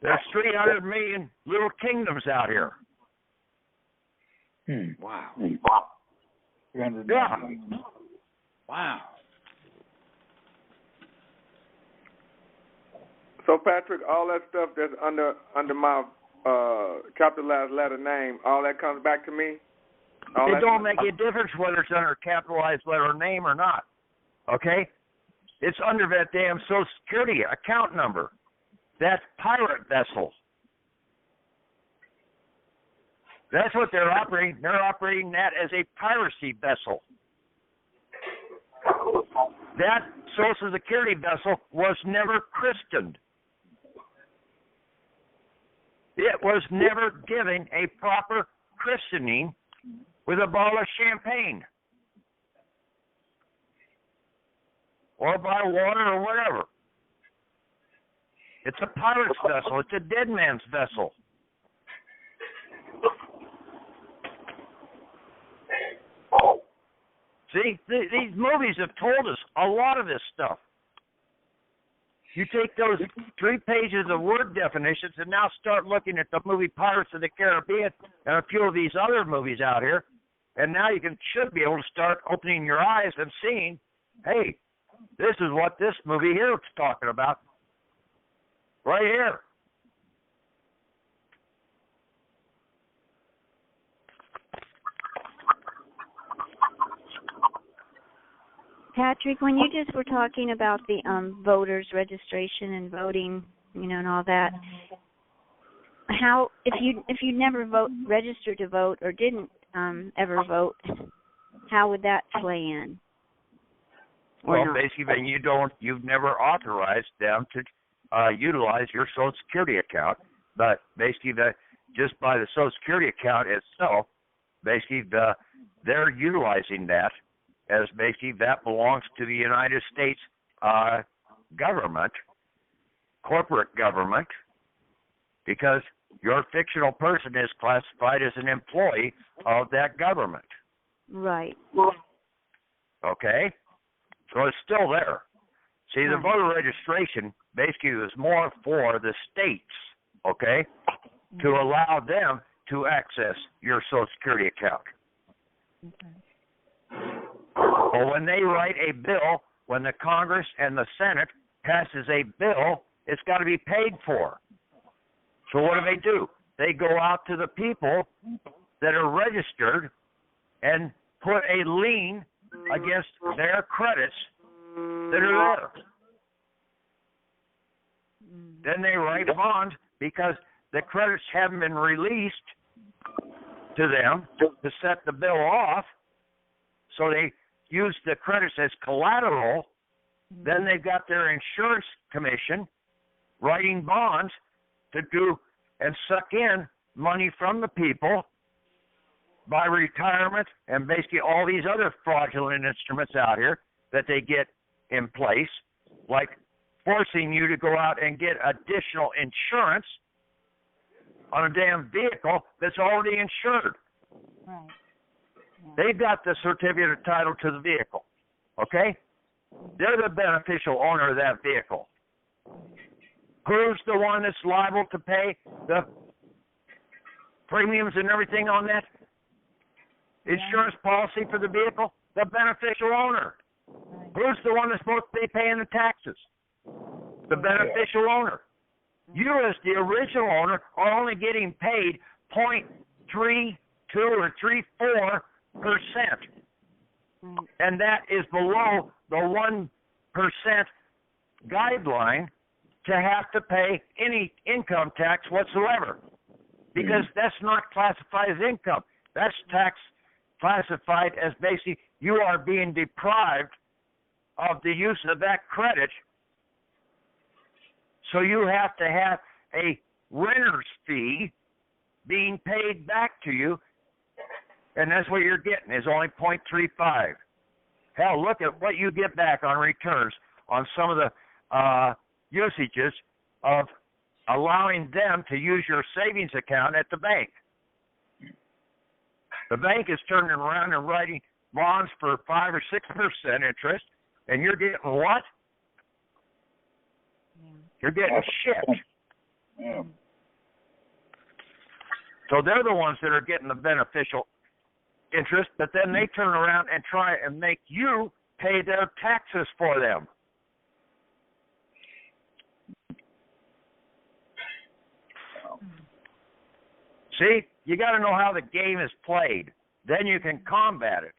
There's 300 million little kingdoms out here. Wow. Yeah. Wow. So Patrick, all that stuff that's under my capitalized letter name, all that comes back to me? It don't make a difference whether it's under a capitalized letter name or not. Okay? It's under that damn Social Security account number. That's pirate vessel. That's what they're operating. They're operating that as a piracy vessel. That Social Security vessel was never christened. It was never given a proper christening with a bottle of champagne or by water or whatever. It's a pirate's vessel. It's a dead man's vessel. See, these movies have told us a lot of this stuff. You take those 3 pages of word definitions and now start looking at the movie Pirates of the Caribbean and a few of these other movies out here, and now you should be able to start opening your eyes and seeing, hey, this is what this movie here is talking about. Right here. Patrick, when you just were talking about the voters registration and voting, and all that, how if you never registered to vote or didn't ever vote, how would that play in? Well, basically, you've never authorized them to utilize your Social Security account, but basically, just by the Social Security account itself, basically they're utilizing that as basically that belongs to the United States government, corporate government, because your fictional person is classified as an employee of that government. Right. Okay? So it's still there. See, the voter registration basically is more for the states, okay, to allow them to access your Social Security account. Okay. Well, when they write a bill, when the Congress and the Senate passes a bill, it's got to be paid for. So what do? They go out to the people that are registered and put a lien against their credits that are there. Then they write bonds because the credits haven't been released to them to set the bill off, so they use the credits as collateral. Then they've got their insurance commission writing bonds to do and suck in money from the people by retirement and basically all these other fraudulent instruments out here that they get in place, like forcing you to go out and get additional insurance on a damn vehicle that's already insured. Right. They've got the certificate of title to the vehicle, okay? They're the beneficial owner of that vehicle. Who's the one that's liable to pay the premiums and everything on that insurance policy for the vehicle? The beneficial owner. Who's the one that's supposed to be paying the taxes? The beneficial owner. You, as the original owner, are only getting paid 0.32 or 0.34%. And that is below the 1% guideline to have to pay any income tax whatsoever, because that's not classified as income. That's tax classified as basically you are being deprived of the use of that credit, so you have to have a renter's fee being paid back to you, and that's what you're getting is only 0.35. Hell, look at what you get back on returns on some of the usages of allowing them to use your savings account at the bank. The bank is turning around and writing bonds for 5 or 6% interest, and you're getting what? You're getting shit. Yeah. So they're the ones that are getting the beneficial interest, but then they turn around and try and make you pay their taxes for them. See, you got to know how the game is played. Then you can combat it.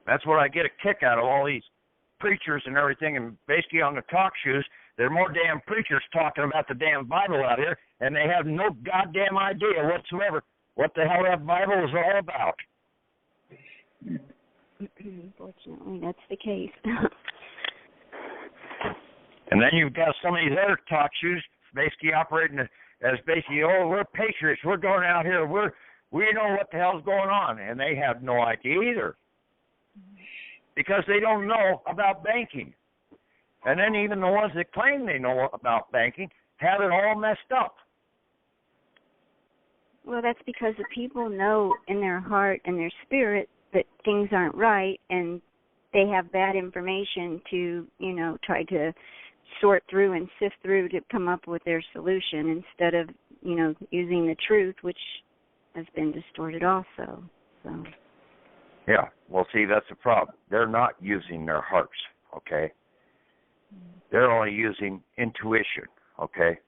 That's what I get a kick out of all these preachers and everything, and basically on the talk shows, there are more damn preachers talking about the damn Bible out here, and they have no goddamn idea whatsoever what the hell that Bible is all about. Unfortunately, that's the case. And then you've got some of these other talk shows basically operating as basically, oh, we're patriots, we're going out here, we know what the hell's going on, and they have no idea either. Because they don't know about banking. And then even the ones that claim they know about banking have it all messed up. Well, that's because the people know in their heart and their spirit that things aren't right, and they have bad information to, try to sort through and sift through to come up with their solution instead of, using the truth, which has been distorted also. So. Yeah, well, see, that's the problem. They're not using their hearts, okay? They're only using intuition, okay?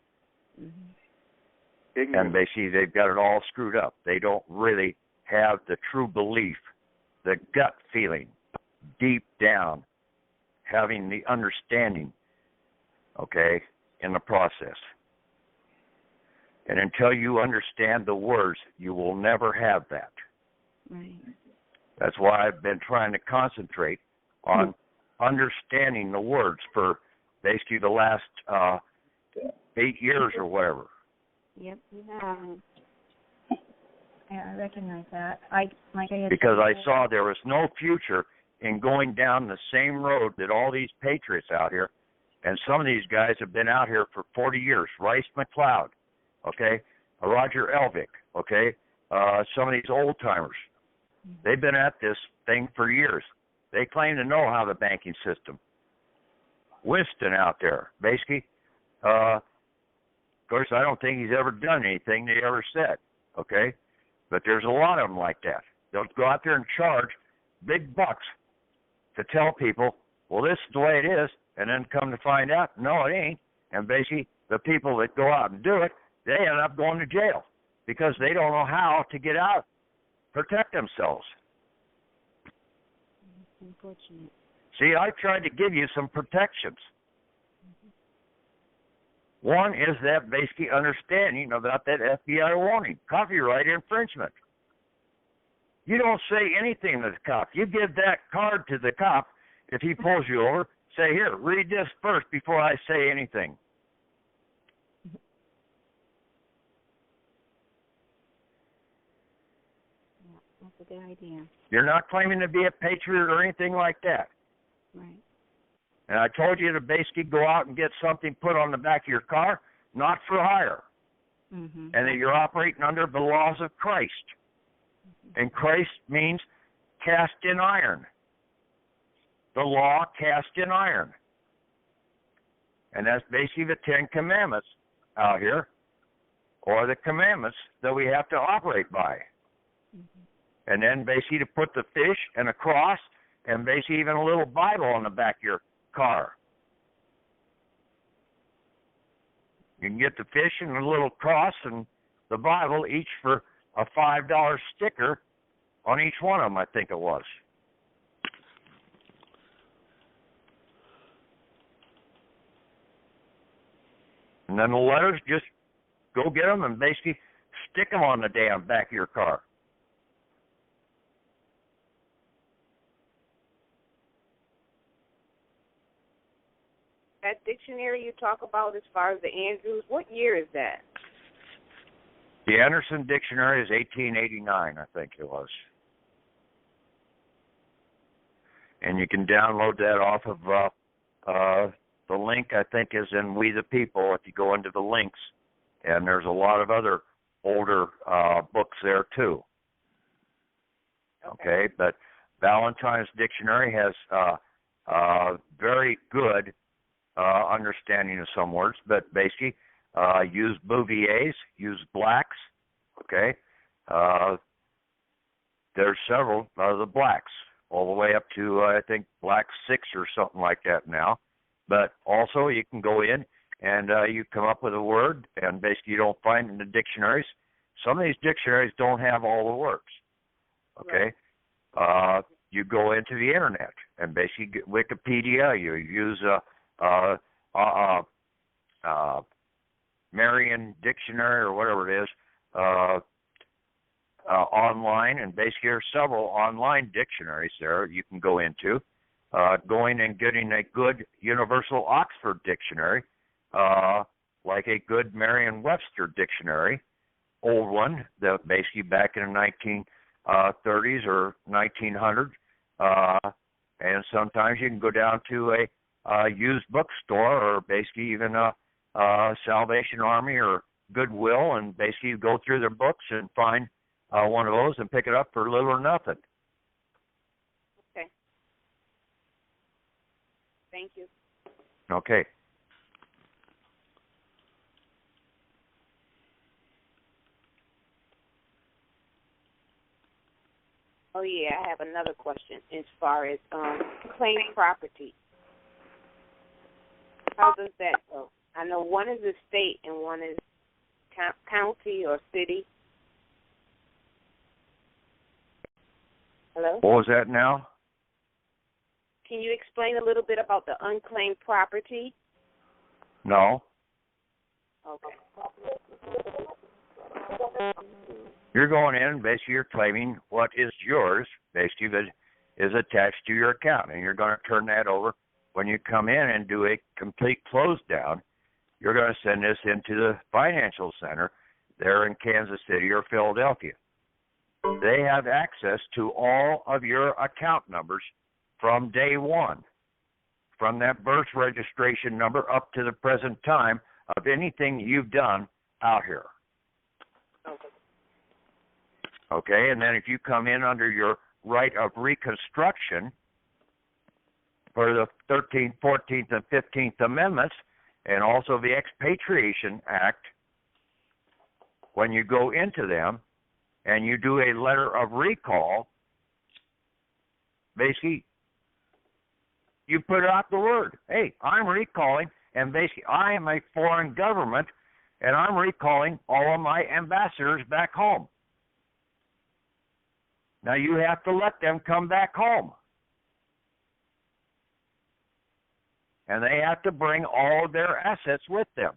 Mm-hmm. And basically, they've got it all screwed up. They don't really have the true belief, the gut feeling, deep down, having the understanding, okay, in the process. And until you understand the words, you will never have that. Right. That's why I've been trying to concentrate on understanding the words for basically the last 8 years or whatever. Yep. Yeah, I recognize that. Because I saw there was no future in going down the same road that all these patriots out here, and some of these guys have been out here for 40 years. Rice McLeod, okay, Roger Elvick, okay, some of these old timers. They've been at this thing for years. They claim to know how the banking system. Winston out there, basically, of course, I don't think he's ever done anything they ever said, okay? But there's a lot of them like that. They'll go out there and charge big bucks to tell people, well, this is the way it is, and then come to find out, no, it ain't. And basically, the people that go out and do it, they end up going to jail because they don't know how to get out, protect themselves. Unfortunate. See, I tried to give you some protections. One is that basically understanding about that FBI warning, copyright infringement. You don't say anything to the cop. You give that card to the cop if he pulls you over. Say, here, read this first before I say anything. Yeah, that's a good idea. You're not claiming to be a patriot or anything like that. Right. And I told you to basically go out and get something put on the back of your car, not for hire. Mm-hmm. And that you're operating under the laws of Christ. Mm-hmm. And Christ means cast in iron. The law cast in iron. And that's basically the 10 Commandments out here, or the commandments that we have to operate by. Mm-hmm. And then basically to put the fish and a cross and basically even a little Bible on the back of your car. You can get the fish and a little cross and the Bible, each for a $5 sticker on each one of them, I think it was. And then the letters, just go get them and basically stick them on the damn back of your car. That dictionary you talk about as far as the Andrews, what year is that? The Anderson Dictionary is 1889, I think it was. And you can download that off of the link, I think, is in We the People if you go into the links. And there's a lot of other older books there, too. Okay, but Valentine's Dictionary has very good understanding of some words, but basically use Bouvier's, use blacks, Okay, there's several of the blacks, all the way up to I think black 6 or something like that now. But also you can go in and you come up with a word, and basically you don't find it in the dictionaries. Some of these dictionaries don't have all the words. Okay, you go into the internet and basically get Wikipedia. You use Merriam Dictionary or whatever it is online, and basically there are several online dictionaries there you can go into. Going and getting a good Universal Oxford Dictionary, like a good Merriam-Webster Dictionary, old one, that basically back in the 1930s or 1900s. And sometimes you can go down to a used bookstore, or basically even a Salvation Army or Goodwill, and basically go through their books and find one of those and pick it up for little or nothing. Okay. Thank you. Okay. Oh yeah, I have another question as far as claim property. How does that go? I know one is a state and one is county or city. Hello? What was that now? Can you explain a little bit about the unclaimed property? No. Okay. You're going in, basically you're claiming what is yours, basically that is attached to your account, and you're going to turn that over when you come in and do a complete close down. You're going to send this into the financial center there in Kansas City or Philadelphia. They have access to all of your account numbers from day one, from that birth registration number up to the present time of anything you've done out here. Okay, and then if you come in under your right of reconstruction for the 13th, 14th, and 15th Amendments, and also the Expatriation Act, when you go into them and you do a letter of recall, basically you put out the word, hey, I'm recalling, and basically I am a foreign government, and I'm recalling all of my ambassadors back home. Now you have to let them come back home. And they have to bring all their assets with them.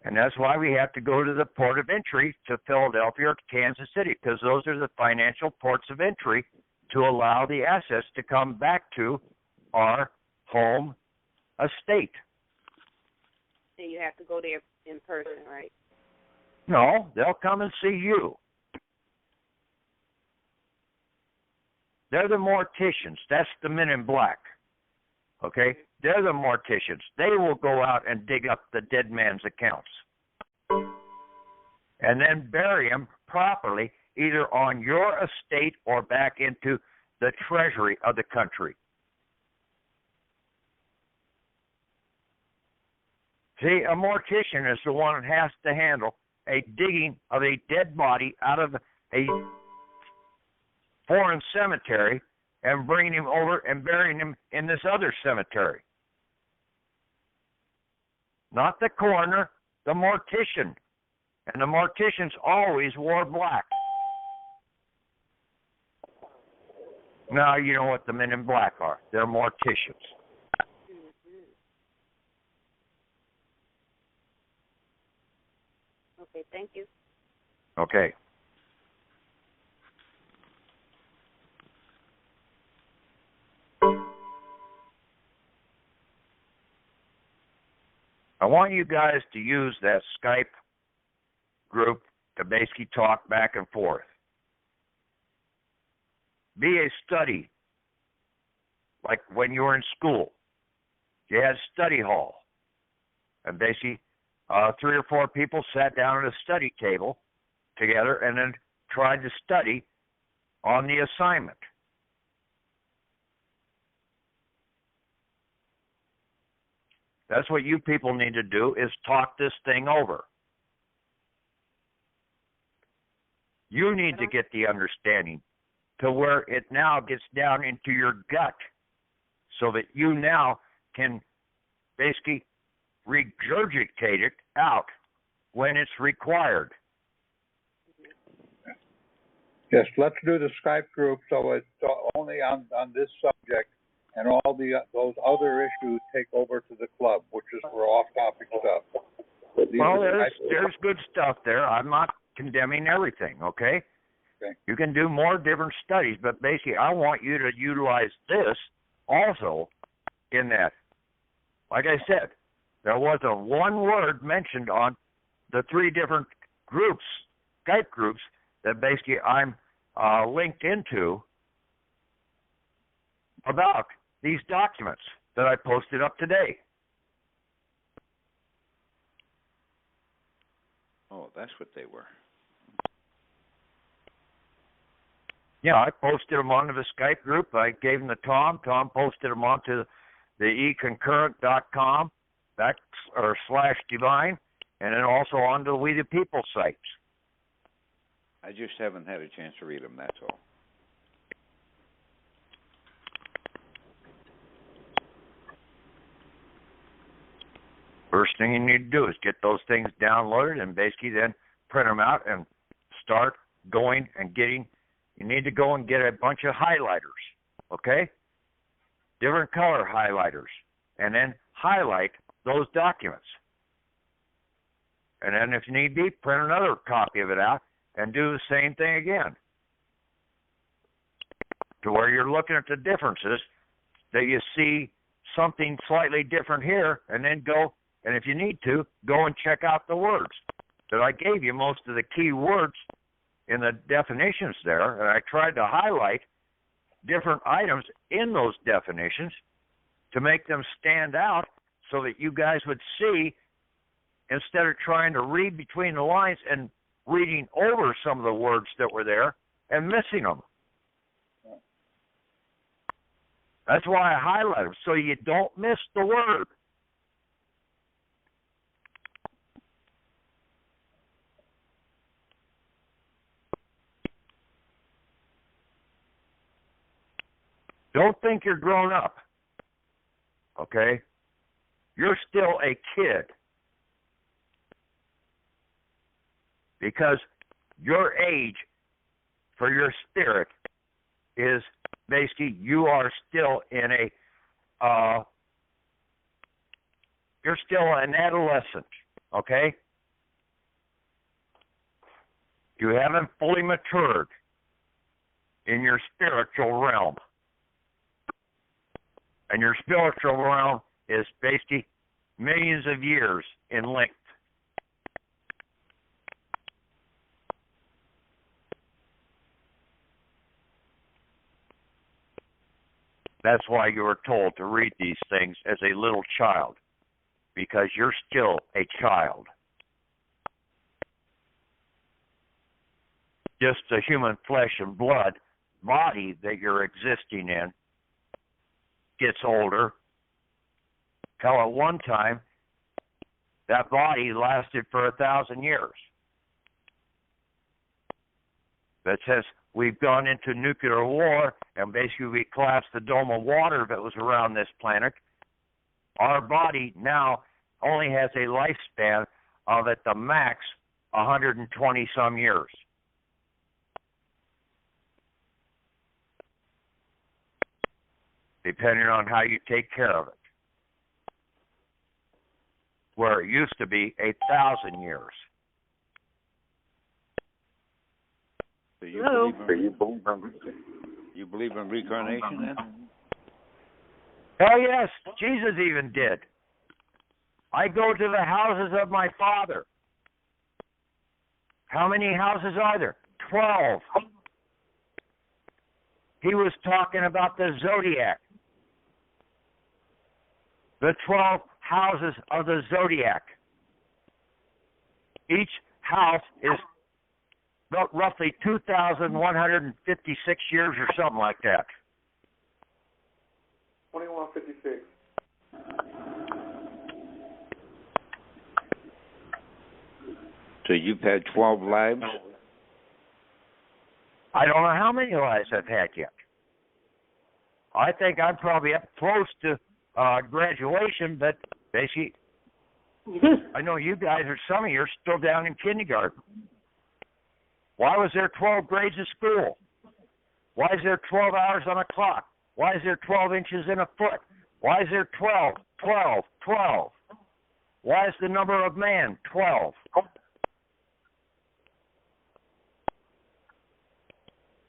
And that's why we have to go to the port of entry to Philadelphia or to Kansas City, because those are the financial ports of entry to allow the assets to come back to our home estate. So you have to go there in person, right? No, they'll come and see you. They're the morticians. That's the men in black. Okay? They're the morticians. They will go out and dig up the dead man's accounts and then bury them properly, either on your estate or back into the treasury of the country. See, a mortician is the one that has to handle a digging of a dead body out of a foreign cemetery and bringing him over and burying him in this other cemetery. Not the coroner, the mortician. And the morticians always wore black. Now you know what the men in black are. They're morticians. Okay, thank you. Okay. I want you guys to use that Skype group to basically talk back and forth. Be a study, like when you were in school. You had study hall. And basically 3 or 4 people sat down at a study table together and then tried to study on the assignment. That's what you people need to do, is talk this thing over. You need to get the understanding to where it now gets down into your gut so that you now can basically regurgitate it out when it's required. Yes, let's do the Skype group so it's only on this subject, and all those other issues take over to the club, which is for off-topic stuff. Well, there's good stuff there. I'm not condemning everything, okay? You can do more different studies, but basically I want you to utilize this also in that. Like I said, there wasn't one word mentioned on the 3 different groups, Skype groups, that basically I'm linked into about these documents that I posted up today. Oh, that's what they were. Yeah, I posted them onto the Skype group. I gave them to Tom. Tom posted them onto the econcurrent.com /divine, and then also onto the We the People sites. I just haven't had a chance to read them, that's all. First thing you need to do is get those things downloaded and basically then print them out and start going and getting. You need to go and get a bunch of highlighters, okay? Different color highlighters, and then highlight those documents. And then if you need be, print another copy of it out and do the same thing again. To where you're looking at the differences, that you see something slightly different here, and then go, and if you need to, go and check out the words. That I gave you most of the key words in the definitions there, and I tried to highlight different items in those definitions to make them stand out so that you guys would see, instead of trying to read between the lines and reading over some of the words that were there and missing them. That's why I highlight them, so you don't miss the word. Don't think you're grown up, okay? You're still a kid. Because your age for your spirit is basically, you are still in you're still an adolescent, okay? You haven't fully matured in your spiritual realm. And your spiritual realm is basically millions of years in length. That's why you were told to read these things as a little child, because you're still a child. Just a human flesh and blood body that you're existing in gets older. Hell, at one time, that body lasted for 1,000 years. That says we've gone into nuclear war, and basically we collapsed the dome of water that was around this planet. Our body now only has a lifespan of, at the max, 120 some years. Depending on how you take care of it. Where it used to be 1,000 years. So you believe in reincarnation then? Hell yes, Jesus even did. I go to the houses of my Father. How many houses are there? 12. He was talking about the zodiac. The 12 houses of the zodiac. Each house is about roughly 2,156 years or something like that. 2156. So you've had 12 lives? I don't know how many lives I've had yet. I think I'm probably up close to graduation, but basically, I know you guys or some of you are still down in kindergarten. Why was there 12 grades of school? Why is there 12 hours on a clock? Why is there 12 inches in a foot? Why is there 12, 12, 12? Why is the number of man 12?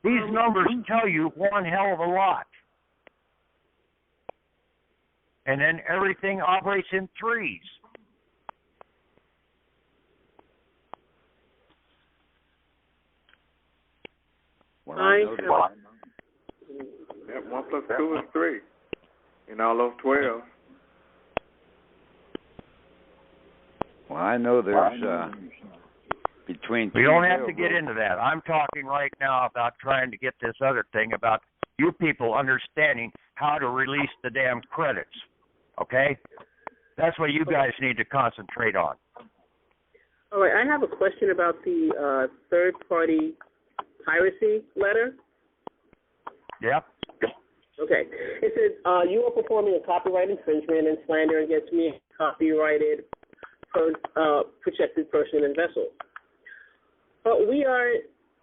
These numbers tell you one hell of a lot. And then everything operates in threes. When I know that, yeah, 1 plus 2 is 3. In all those 12. Well, I know there's between. We don't have to get into that. I'm talking right now about trying to get this other thing about you people understanding how to release the damn credits. Okay? That's what you guys need to concentrate on. All right, I have a question about the third-party piracy letter. Yep. Okay. It says, you are performing a copyright infringement and slander against me, copyrighted, protected person and vessel. But we are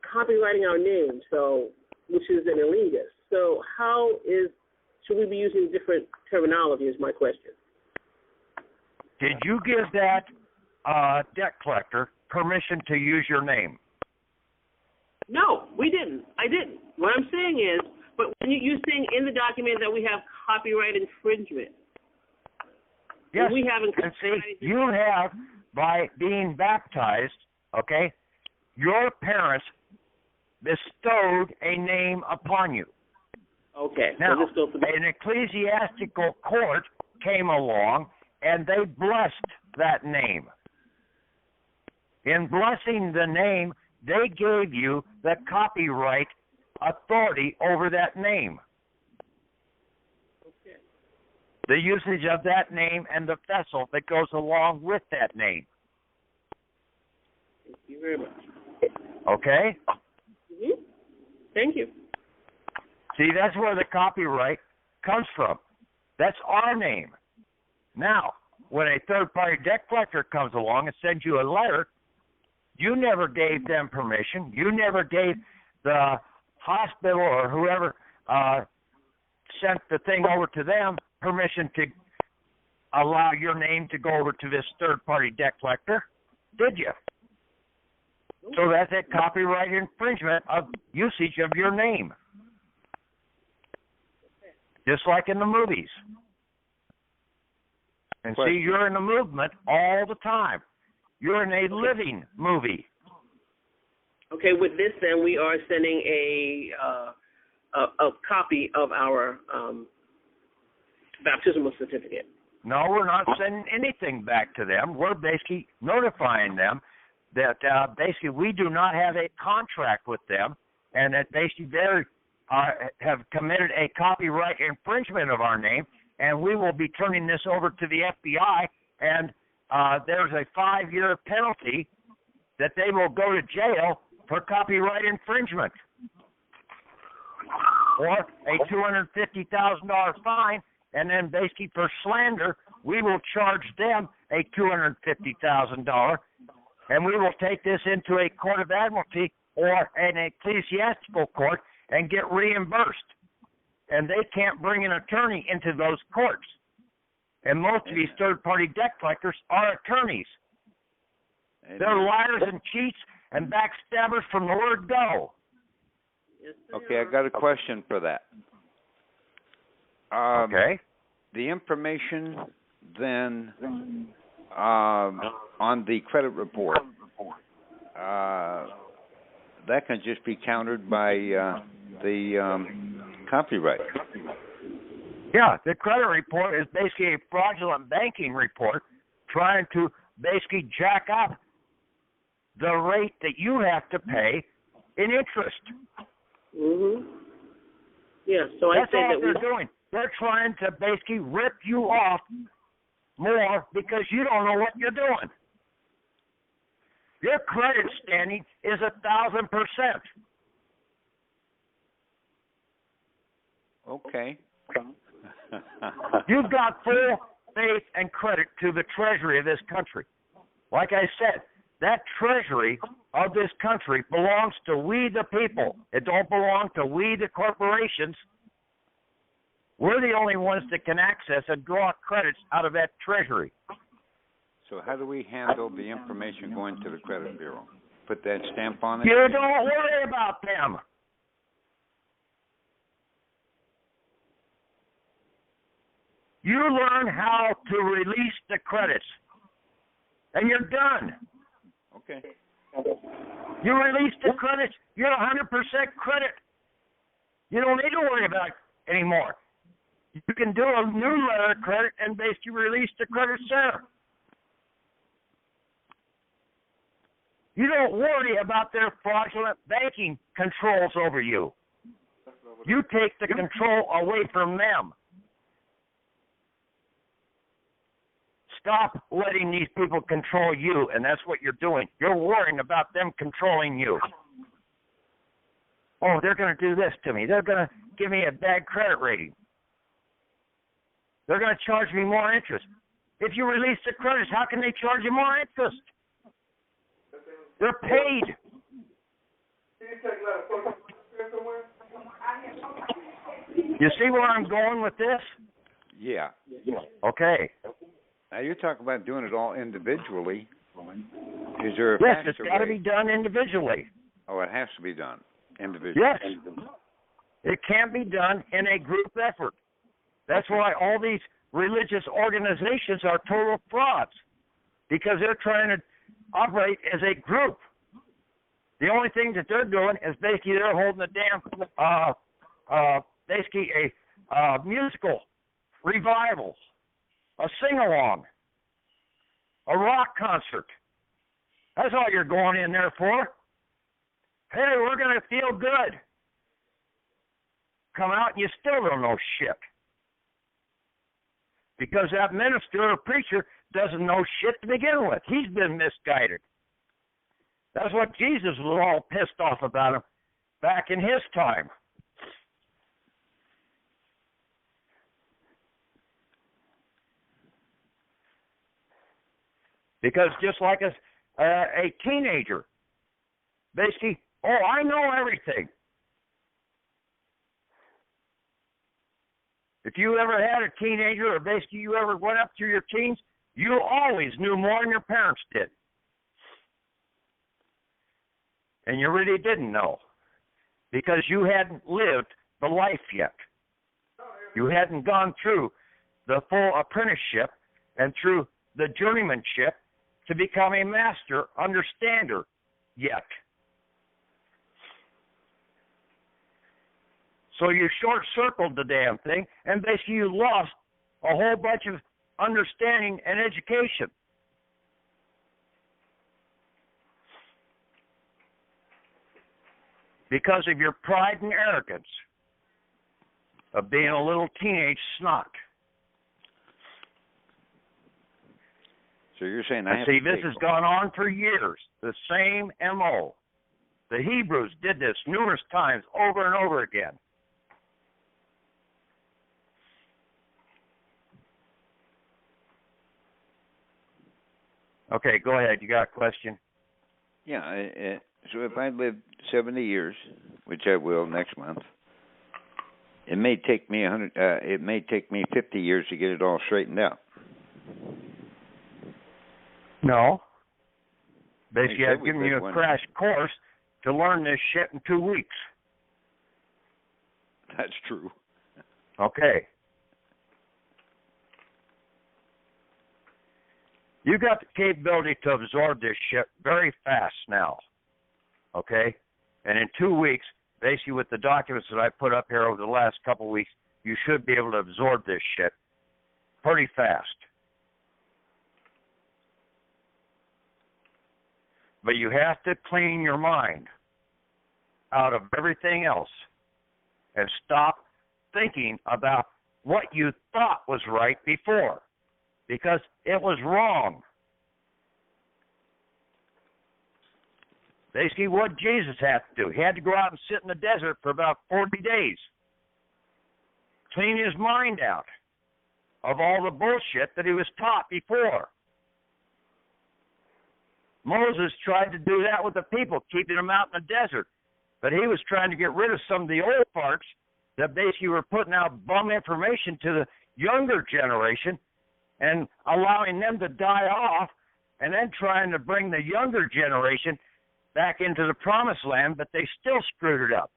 copywriting our name, so which is an illegal. So should we be using different terminology is my question. Did you give that debt collector permission to use your name? No, we didn't. I didn't. What I'm saying is, but when you're saying in the document that we have copyright infringement. Yes, we haven't. And see, you have, by being baptized, okay, your parents bestowed a name upon you. Okay. Now, so an ecclesiastical court came along, and they blessed that name. In blessing the name, they gave you the copyright authority over that name. Okay. The usage of that name and the vessel that goes along with that name. Thank you very much. Okay? Mm-hmm. Thank you. See, that's where the copyright comes from. That's our name. Now, when a third-party debt collector comes along and sends you a letter, you never gave them permission. You never gave the hospital or whoever sent the thing over to them permission to allow your name to go over to this third-party debt collector, did you? So that's a copyright infringement of usage of your name. Just like in the movies. And see, you're in the movement all the time. You're in a living movie. Okay, with this then, we are sending a copy of our baptismal certificate. No, we're not sending anything back to them. We're basically notifying them that basically we do not have a contract with them, and that basically they have committed a copyright infringement of our name, and we will be turning this over to the FBI, and there's a 5-year penalty that they will go to jail for copyright infringement, or a $250,000 fine, and then basically for slander, we will charge them a $250,000, and we will take this into a court of Admiralty or an ecclesiastical court and get reimbursed. And they can't bring an attorney into those courts. And most of these third-party debt collectors are attorneys. They're liars and cheats and backstabbers from the word go. Okay, I got a question for that. Okay. The information then on the credit report, that can just be countered by the copyright. Yeah, the credit report is basically a fraudulent banking report trying to basically jack up the rate that you have to pay in interest. Mm-hmm. Yeah, so that's I say all that they're doing. They're trying to basically rip you off more because you don't know what you're doing. Your credit standing is 1,000%. Okay. You've got full faith and credit to the treasury of this country. Like I said, that treasury of this country belongs to we the people. It don't belong to we the corporations. We're the only ones that can access and draw credits out of that treasury. So how do we handle the information going to the credit bureau? Put that stamp on it? You don't worry about them. You learn how to release the credits, and you're done. Okay. You release the credits, you're 100% credit. You don't need to worry about it anymore. You can do a new letter of credit and basically release the credit center. You don't worry about their fraudulent banking controls over you. You take the control away from them. Stop letting these people control you, and that's what you're doing. You're worrying about them controlling you. Oh, they're going to do this to me. They're going to give me a bad credit rating. They're going to charge me more interest. If you release the credits, how can they charge you more interest? They're paid. You see where I'm going with this? Yeah. Okay. Now you're talking about doing it all individually. Is there a yes, faster it's got to way? be done individually. Oh, it has to be done individually. Yes. It can't be done in a group effort. That's why all these religious organizations are total frauds, because they're trying to operate as a group. The only thing that they're doing is basically they're holding a damn, basically a musical revival, a sing-along, a rock concert. That's all you're going in there for. Hey, we're going to feel good. Come out and you still don't know shit. Because that minister or preacher doesn't know shit to begin with. He's been misguided. That's what Jesus was all pissed off about him back in his time. Because just like a teenager, basically, oh, I know everything. If you ever had a teenager, or basically you ever went up through your teens, you always knew more than your parents did. And you really didn't know, because you hadn't lived the life yet. You hadn't gone through the full apprenticeship and through the journeymanship to become a master understander yet. So you short-circled the damn thing, and basically you lost a whole bunch of understanding and education. Because of your pride and arrogance of being a little teenage snot. So you're saying I have see, to this has gone on for years. The same MO. The Hebrews did this numerous times over and over again. Okay, go ahead. You got a question? Yeah. So if I live 70 years, which I will next month, it may take me 50 years to get it all straightened out. No. Basically, I've given you a crash course to learn this shit in 2 weeks. That's true. Okay. You got the capability to absorb this shit very fast now. Okay? And in 2 weeks, basically with the documents that I put up here over the last couple of weeks, you should be able to absorb this shit pretty fast. But you have to clean your mind out of everything else and stop thinking about what you thought was right before, because it was wrong. Basically, what Jesus had to do, he had to go out and sit in the desert for about 40 days. clean his mind out of all the bullshit that he was taught before. Moses tried to do that with the people, keeping them out in the desert. But he was trying to get rid of some of the old parts that basically were putting out bum information to the younger generation and allowing them to die off, and then trying to bring the younger generation back into the promised land, but they still screwed it up.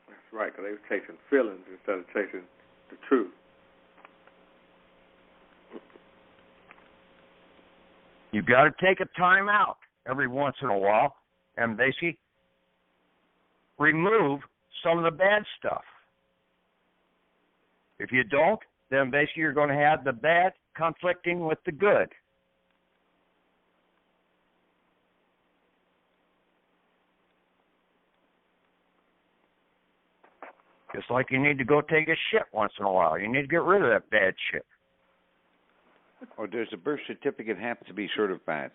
That's right, because they were chasing feelings instead of chasing the truth. You've got to take a time out every once in a while and basically remove some of the bad stuff. If you don't, then basically you're going to have the bad conflicting with the good. Just like you need to go take a shit once in a while. You need to get rid of that bad shit. Or does the birth certificate have to be certified?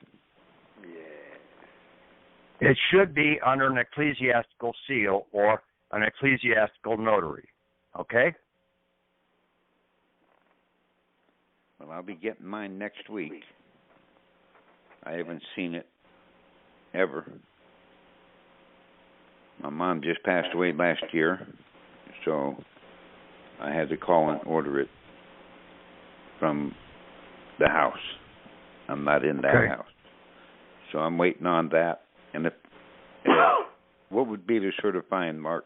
Yeah. It should be under an ecclesiastical seal or an ecclesiastical notary. Okay? Well, I'll be getting mine next week. I haven't seen it ever. My mom just passed away last year, so I had to call and order it from the house. I'm not in that house. So I'm waiting on that. And if what would be the certifying mark?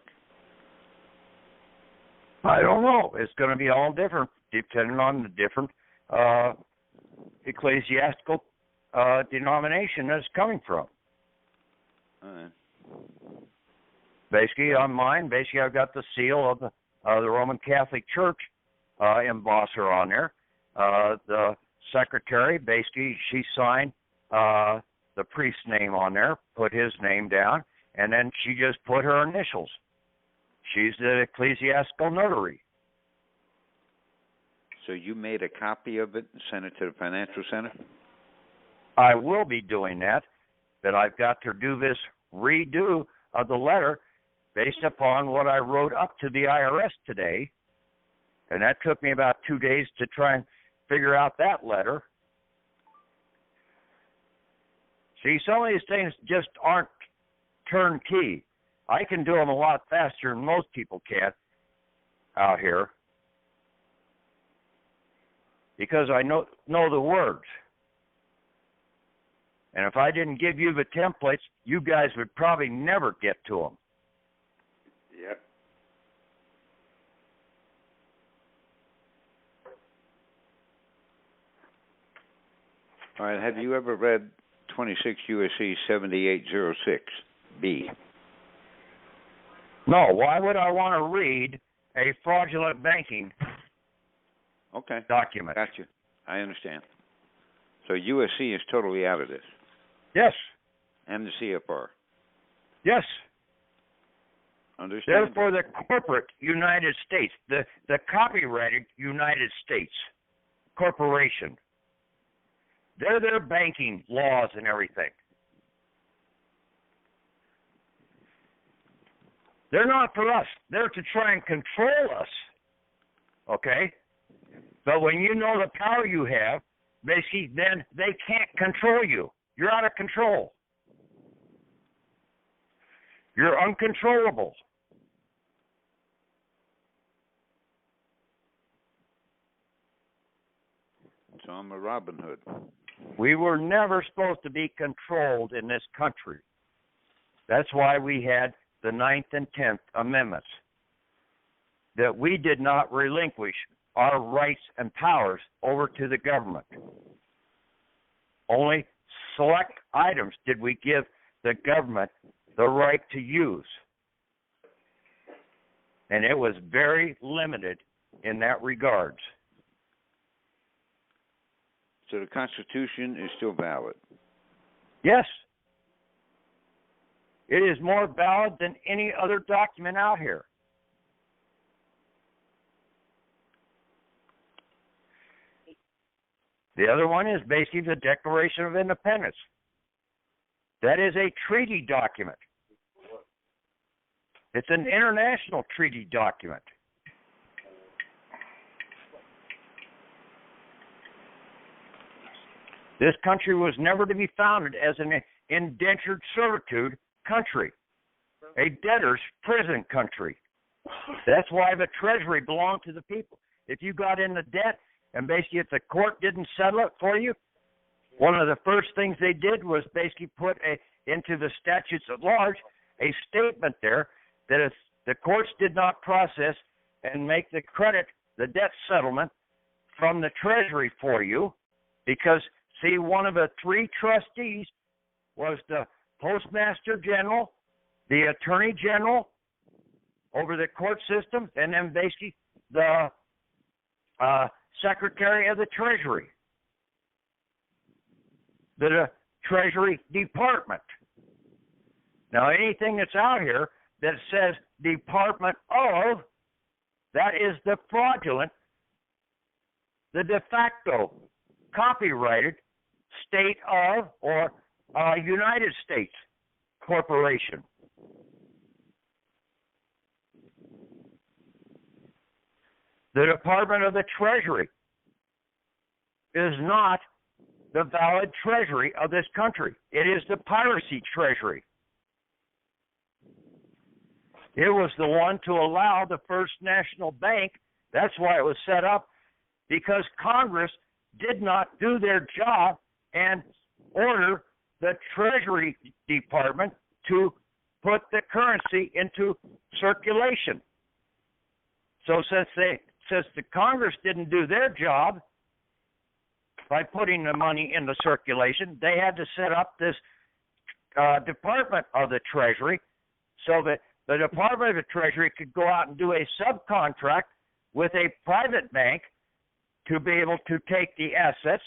I don't know. It's going to be all different depending on the different ecclesiastical denomination that it's coming from. Basically, on mine, I've got the seal of the Roman Catholic Church embosser on there. The secretary, basically, she signed the priest's name on there, put his name down, and then she just put her initials. She's the ecclesiastical notary. So you made a copy of it and sent it to the Financial Center? I will be doing that, but I've got to do this redo of the letter based upon what I wrote up to the IRS today, and that took me about 2 days to try and figure out that letter. See, some of these things just aren't turnkey. I can do them a lot faster than most people can out here because I know the words. And if I didn't give you the templates, you guys would probably never get to them. Yep. All right. Have you ever read 26 U.S.C. 7806B? No. Why would I want to read a fraudulent banking document? Gotcha. I understand. So USC is totally out of this? Yes. And the CFR? Yes. Understand. Therefore, the corporate United States, the copyrighted United States corporation, they're their banking laws and everything. They're not for us. They're to try and control us. Okay? But when you know the power you have, basically, then they can't control you. You're out of control. You're uncontrollable. So I'm a Robin Hood. We were never supposed to be controlled in this country. That's why we had the 9th and 10th Amendments, that we did not relinquish our rights and powers over to the government. Only select items did we give the government the right to use. And it was very limited in that regards. So the Constitution is still valid? Yes. It is more valid than any other document out here. The other one is basically the Declaration of Independence. That is a treaty document. It's an international treaty document. This country was never to be founded as an indentured servitude country, a debtor's prison country. That's why the Treasury belonged to the people. If you got into debt and basically if the court didn't settle it for you, one of the first things they did was basically put into the statutes at large a statement there that if the courts did not process and make the debt settlement from the Treasury for you, because, see, one of the three trustees was the Postmaster General, the Attorney General over the court system, and then basically the Secretary of the Treasury, the Treasury Department. Now, anything that's out here that says Department of, that is the fraudulent, the de facto copyrighted state of or United States corporation. The Department of the Treasury is not the valid treasury of this country. It is the piracy treasury. It was the one to allow the First National Bank. That's why it was set up, because Congress did not do their job and order the Treasury Department to put the currency into circulation. So since the Congress didn't do their job by putting the money into circulation, they had to set up this Department of the Treasury so that the Department of the Treasury could go out and do a subcontract with a private bank to be able to take the assets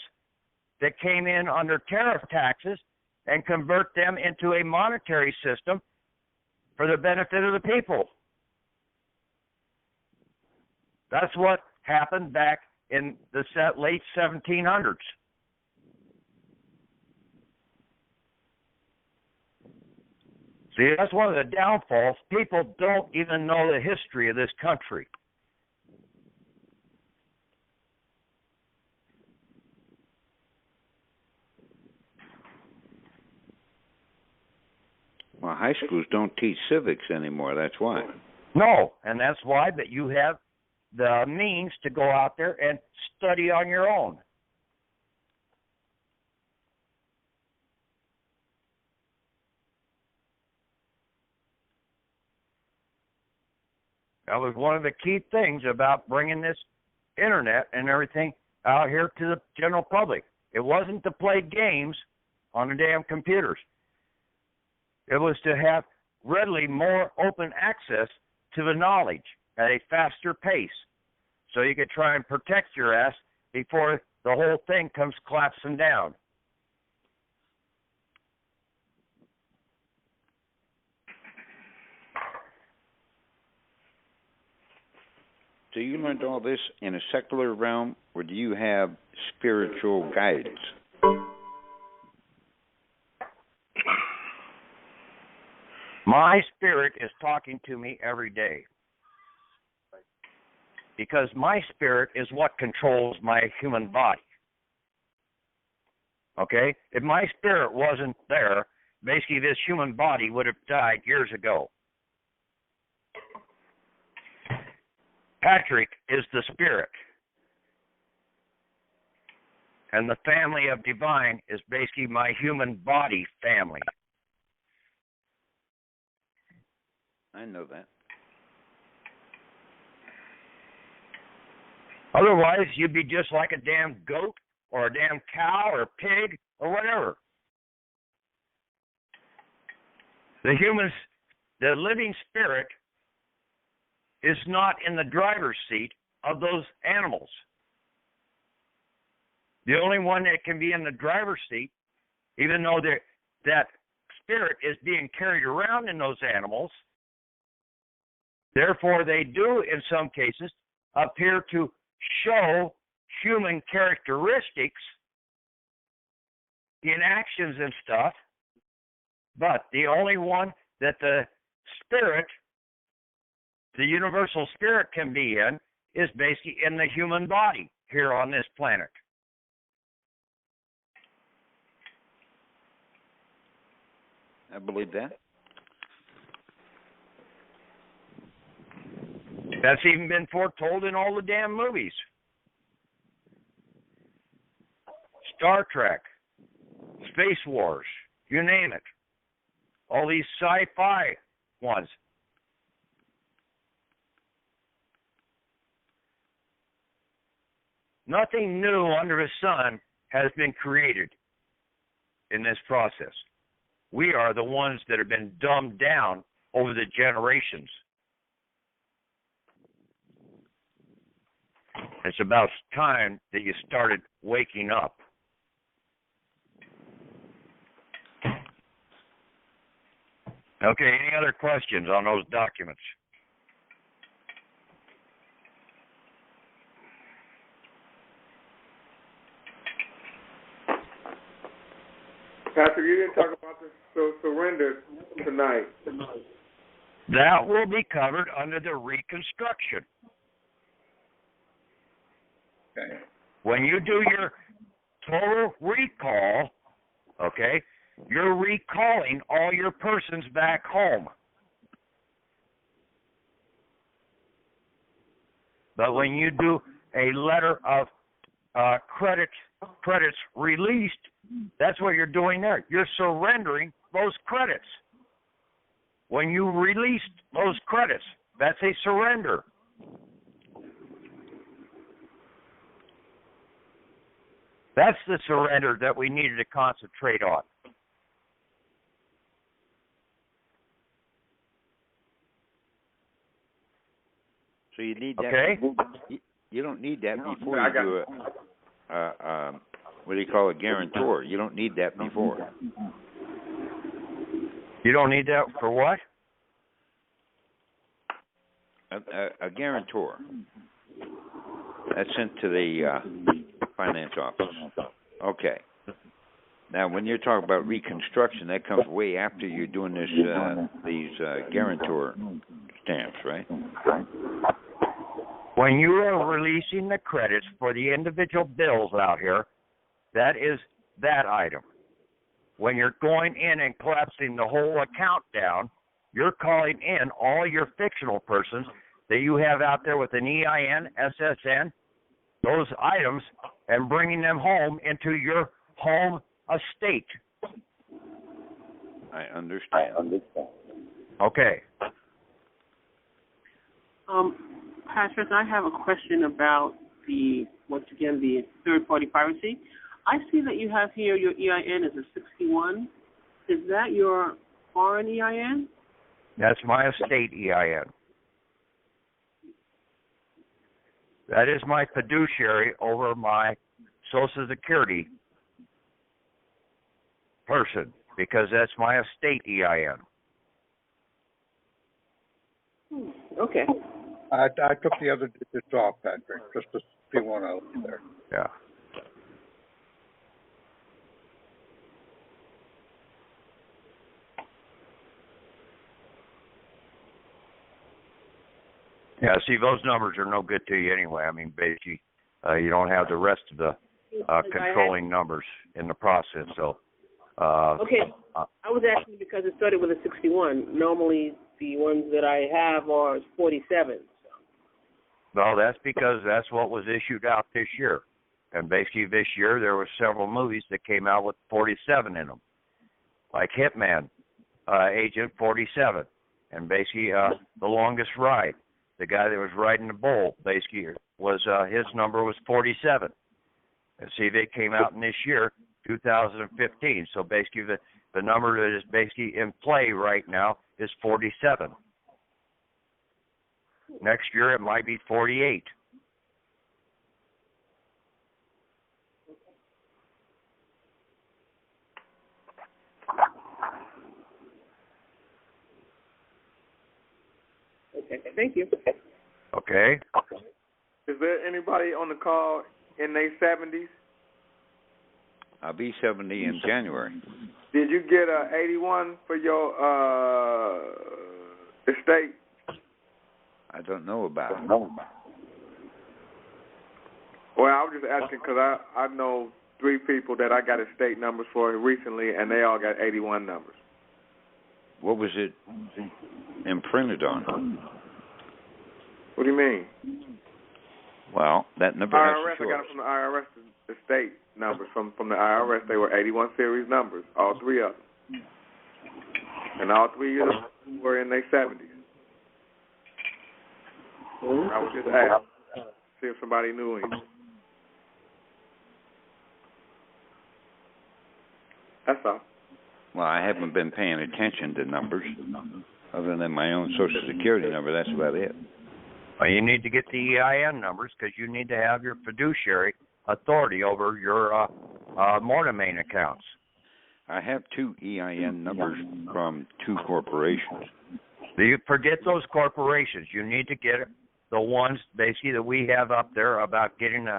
that came in under tariff taxes and convert them into a monetary system for the benefit of the people. That's what happened back in the late 1700s. See, that's one of the downfalls. People don't even know the history of this country. Well, high schools don't teach civics anymore. That's why. No, and that's why that you have the means to go out there and study on your own. That was one of the key things about bringing this internet and everything out here to the general public. It wasn't to play games on the damn computers. It was to have readily more open access to the knowledge at a faster pace, so you could try and protect your ass before the whole thing comes collapsing down. So you learned all this in a secular realm, or do you have spiritual guidance? My spirit is talking to me every day, because my spirit is what controls my human body. Okay? If my spirit wasn't there, basically this human body would have died years ago. Patrick is the spirit. And the family of divine is basically my human body family. I know that. Otherwise, you'd be just like a damn goat or a damn cow or pig or whatever. The living spirit is not in the driver's seat of those animals. The only one that can be in the driver's seat, even though that spirit is being carried around in those animals, therefore they do, in some cases, appear to show human characteristics in actions and stuff, but the only one that the spirit the universal spirit can be in is basically in the human body here on this planet. I believe that. That's even been foretold in all the damn movies. Star Trek, Space Wars, you name it. All these sci-fi ones. Nothing new under the sun has been created in this process. We are the ones that have been dumbed down over the generations. It's about time that you started waking up. Okay, any other questions on those documents? Pastor, you didn't talk about the surrender tonight. That will be covered under the reconstruction. Okay. When you do your total recall, okay, you're recalling all your persons back home. But when you do a letter of credits released, that's what you're doing there. You're surrendering those credits. When you released those credits, that's a surrender. That's the surrender that we needed to concentrate on. So you need that. Okay. You don't need that before you do what do you call a guarantor? You don't need that before. You don't need that for what? A guarantor. That's sent to the finance office. Okay. Now, when you're talking about reconstruction, that comes way after you're doing this these guarantor stamps, right? When you are releasing the credits for the individual bills out here, that is that item. When you're going in and collapsing the whole account down, you're calling in all your fictional persons that you have out there with an EIN, SSN, those items, and bringing them home into your home estate. I understand. Okay. Patrick, I have a question about the third-party piracy. I see that you have here your EIN is a 61. Is that your foreign EIN? That's my estate EIN. That is my fiduciary over my Social Security person, because that's my estate EIN. Okay. I took the other digits off, Patrick, just to see one out there. Yeah. Yeah, see, those numbers are no good to you anyway. I mean, basically, you don't have the rest of the controlling numbers in the process. So. Okay. I was asking because it started with a 61. Normally, the ones that I have are 47. Well, that's because that's what was issued out this year. And basically this year there were several movies that came out with 47 in them. Like Hitman, Agent 47. And basically The Longest Ride. The guy that was riding the bull, basically, was his number was 47. And see, they came out in this year, 2015. So basically the number that is basically in play right now is 47. Next year it might be 48. Okay, thank you. Okay. Is there anybody on the call in their 70s? I'll be 70 in January. Did you get a 81 for your estate? I don't know about it. Well, I was just asking because I know 3 people that I got estate numbers for recently, and they all got 81 numbers. What was it imprinted on? What do you mean? Well, that number IRS, has to show I got it from the IRS estate numbers. From the IRS, they were 81 series numbers, all 3 of them. And all 3 of them were in their 70s. I was just asking, see if somebody knew anything. That's all. Well, I haven't been paying attention to numbers other than my own Social Security number. That's about it. Well, you need to get the EIN numbers because you need to have your fiduciary authority over your mortgage accounts. I have 2 EIN numbers from 2 corporations. You forget those corporations. You need to get the ones basically that we have up there about getting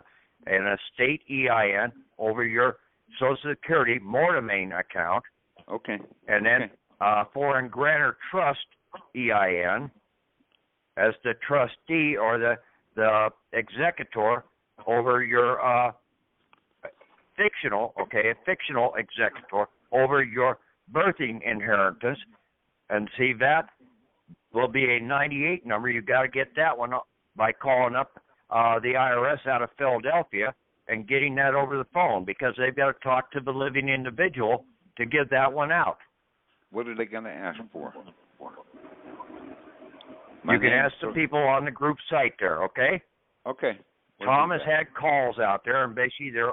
an estate EIN over your Social Security mortgage account. Okay. And then foreign grantor trust EIN as the trustee or the executor over your fictional executor over your birthing inheritance. And see, that will be a 98 number. You got to get that one up by calling up the IRS out of Philadelphia and getting that over the phone because they've got to talk to the living individual to give that one out. What are they going to ask for? You can ask the people on the group site there, okay? Okay. Tom has had calls out there, and basically they're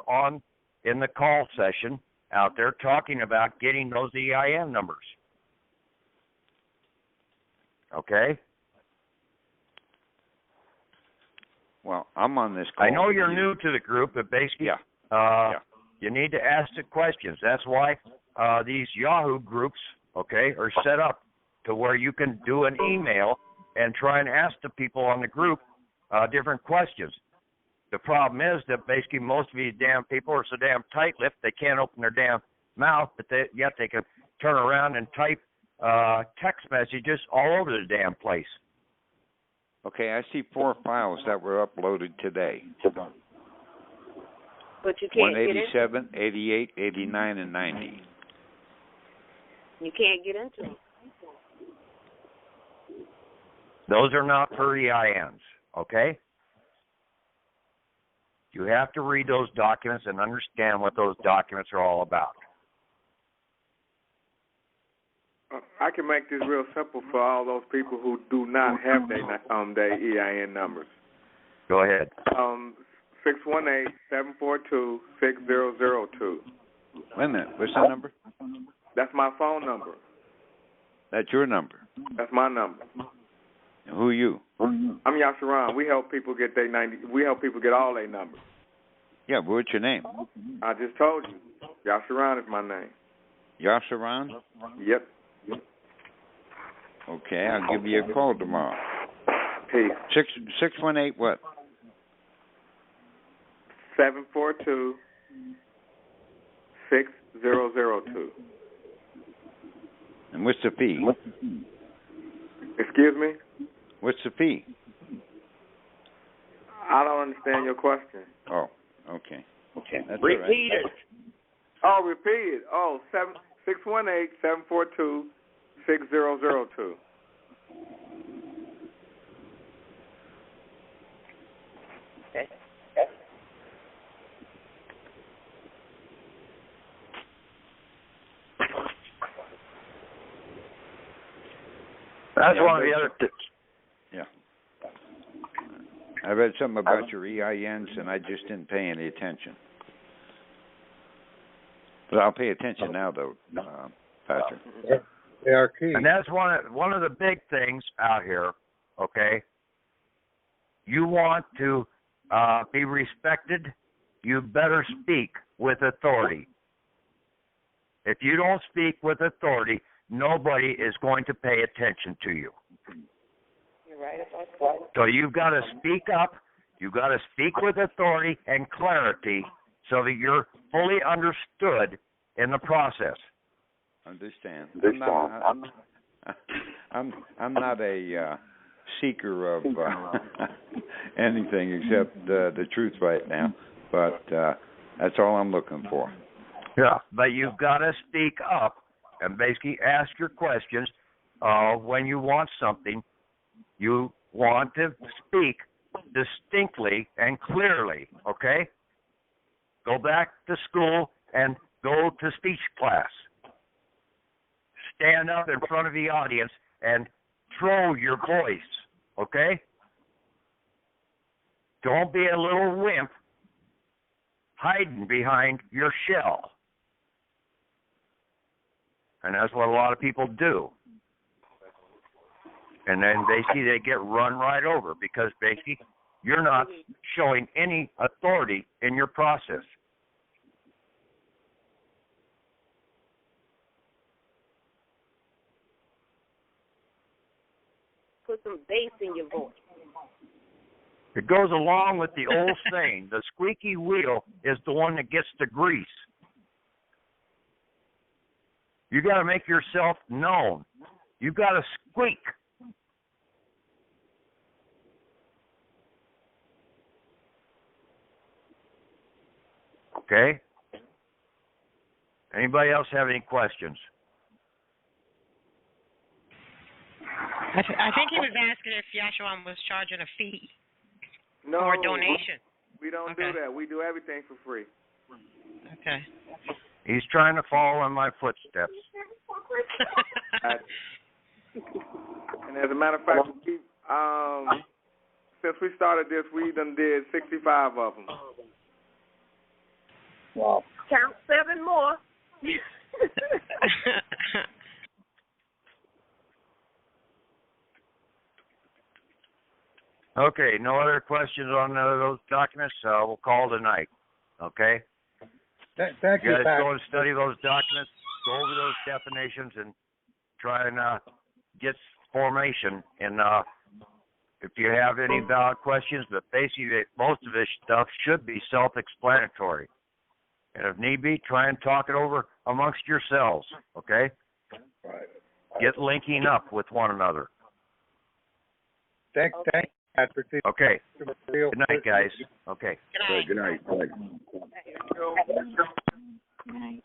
in the call session out there talking about getting those EIN numbers. Okay? Well, I'm on this call. I know you're new to the group, but basically you need to ask the questions. That's why these Yahoo groups, okay, are set up to where you can do an email and try and ask the people on the group different questions. The problem is that basically most of these damn people are so damn tight-lipped they can't open their damn mouth, but yet they can turn around and type text messages all over the damn place. Okay, I see 4 files that were uploaded today. But you can't 187, 88, 89, and 90. You can't get into them. Those are not for EINs, okay? You have to read those documents and understand what those documents are all about. I can make this real simple for all those people who do not have their EIN numbers. Go ahead. 618-742-6002. Wait a minute. What's that number? That's my phone number. That's your number? That's my number. And who are you? I'm Yasharon. We help people get We help people get all their numbers. Yeah, what's your name? I just told you. Yasharon is my name. Yasharon? Yep. Okay, I'll give you a call tomorrow. Peace. 618 what? 742-6002. And what's the fee? Excuse me? What's the fee? I don't understand your question. Oh, okay. That's repeat it. Oh, repeat it. Oh, 618-742-6002. Okay. That's one of the other tips. Yeah. I read something about your EINs, and I just didn't pay any attention. But I'll pay attention now, though, Patrick. They are key. And that's one of the big things out here, okay? You want to be respected, you better speak with authority. If you don't speak with authority, nobody is going to pay attention to you. You're right about that. So you've got to speak up, you've got to speak with authority and clarity so that you're fully understood in the process. Understand. I'm not a seeker of anything except the truth right now. But that's all I'm looking for. Yeah, but you've got to speak up and basically ask your questions. When you want something, you want to speak distinctly and clearly, okay? Go back to school and go to speech class. Stand up in front of the audience and throw your voice, okay? Don't be a little wimp hiding behind your shell. And that's what a lot of people do. And then basically they get run right over because basically you're not showing any authority in your process. Put some bass in your voice. It goes along with the old saying, the squeaky wheel is the one that gets the grease. You got to make yourself known. You got to squeak. Okay? Anybody else have any questions? I think he was asking if Yashuan was charging a fee or a donation. We don't do that. We do everything for free. Okay. He's trying to follow in my footsteps. And as a matter of fact, since we started this, we done did 65 of them. Wow. Count 7 more. Okay, no other questions on those documents? We'll call tonight. Okay? Thank you, guys Pat. go and study those documents, go over those definitions, and try and get formation. And if you have any valid questions, but basically most of this stuff should be self-explanatory. And if need be, try and talk it over amongst yourselves. Okay? Right. Get linking up with one another. Thank Patrick. Okay. Good night, guys. Okay. Good night. Good night. Good night.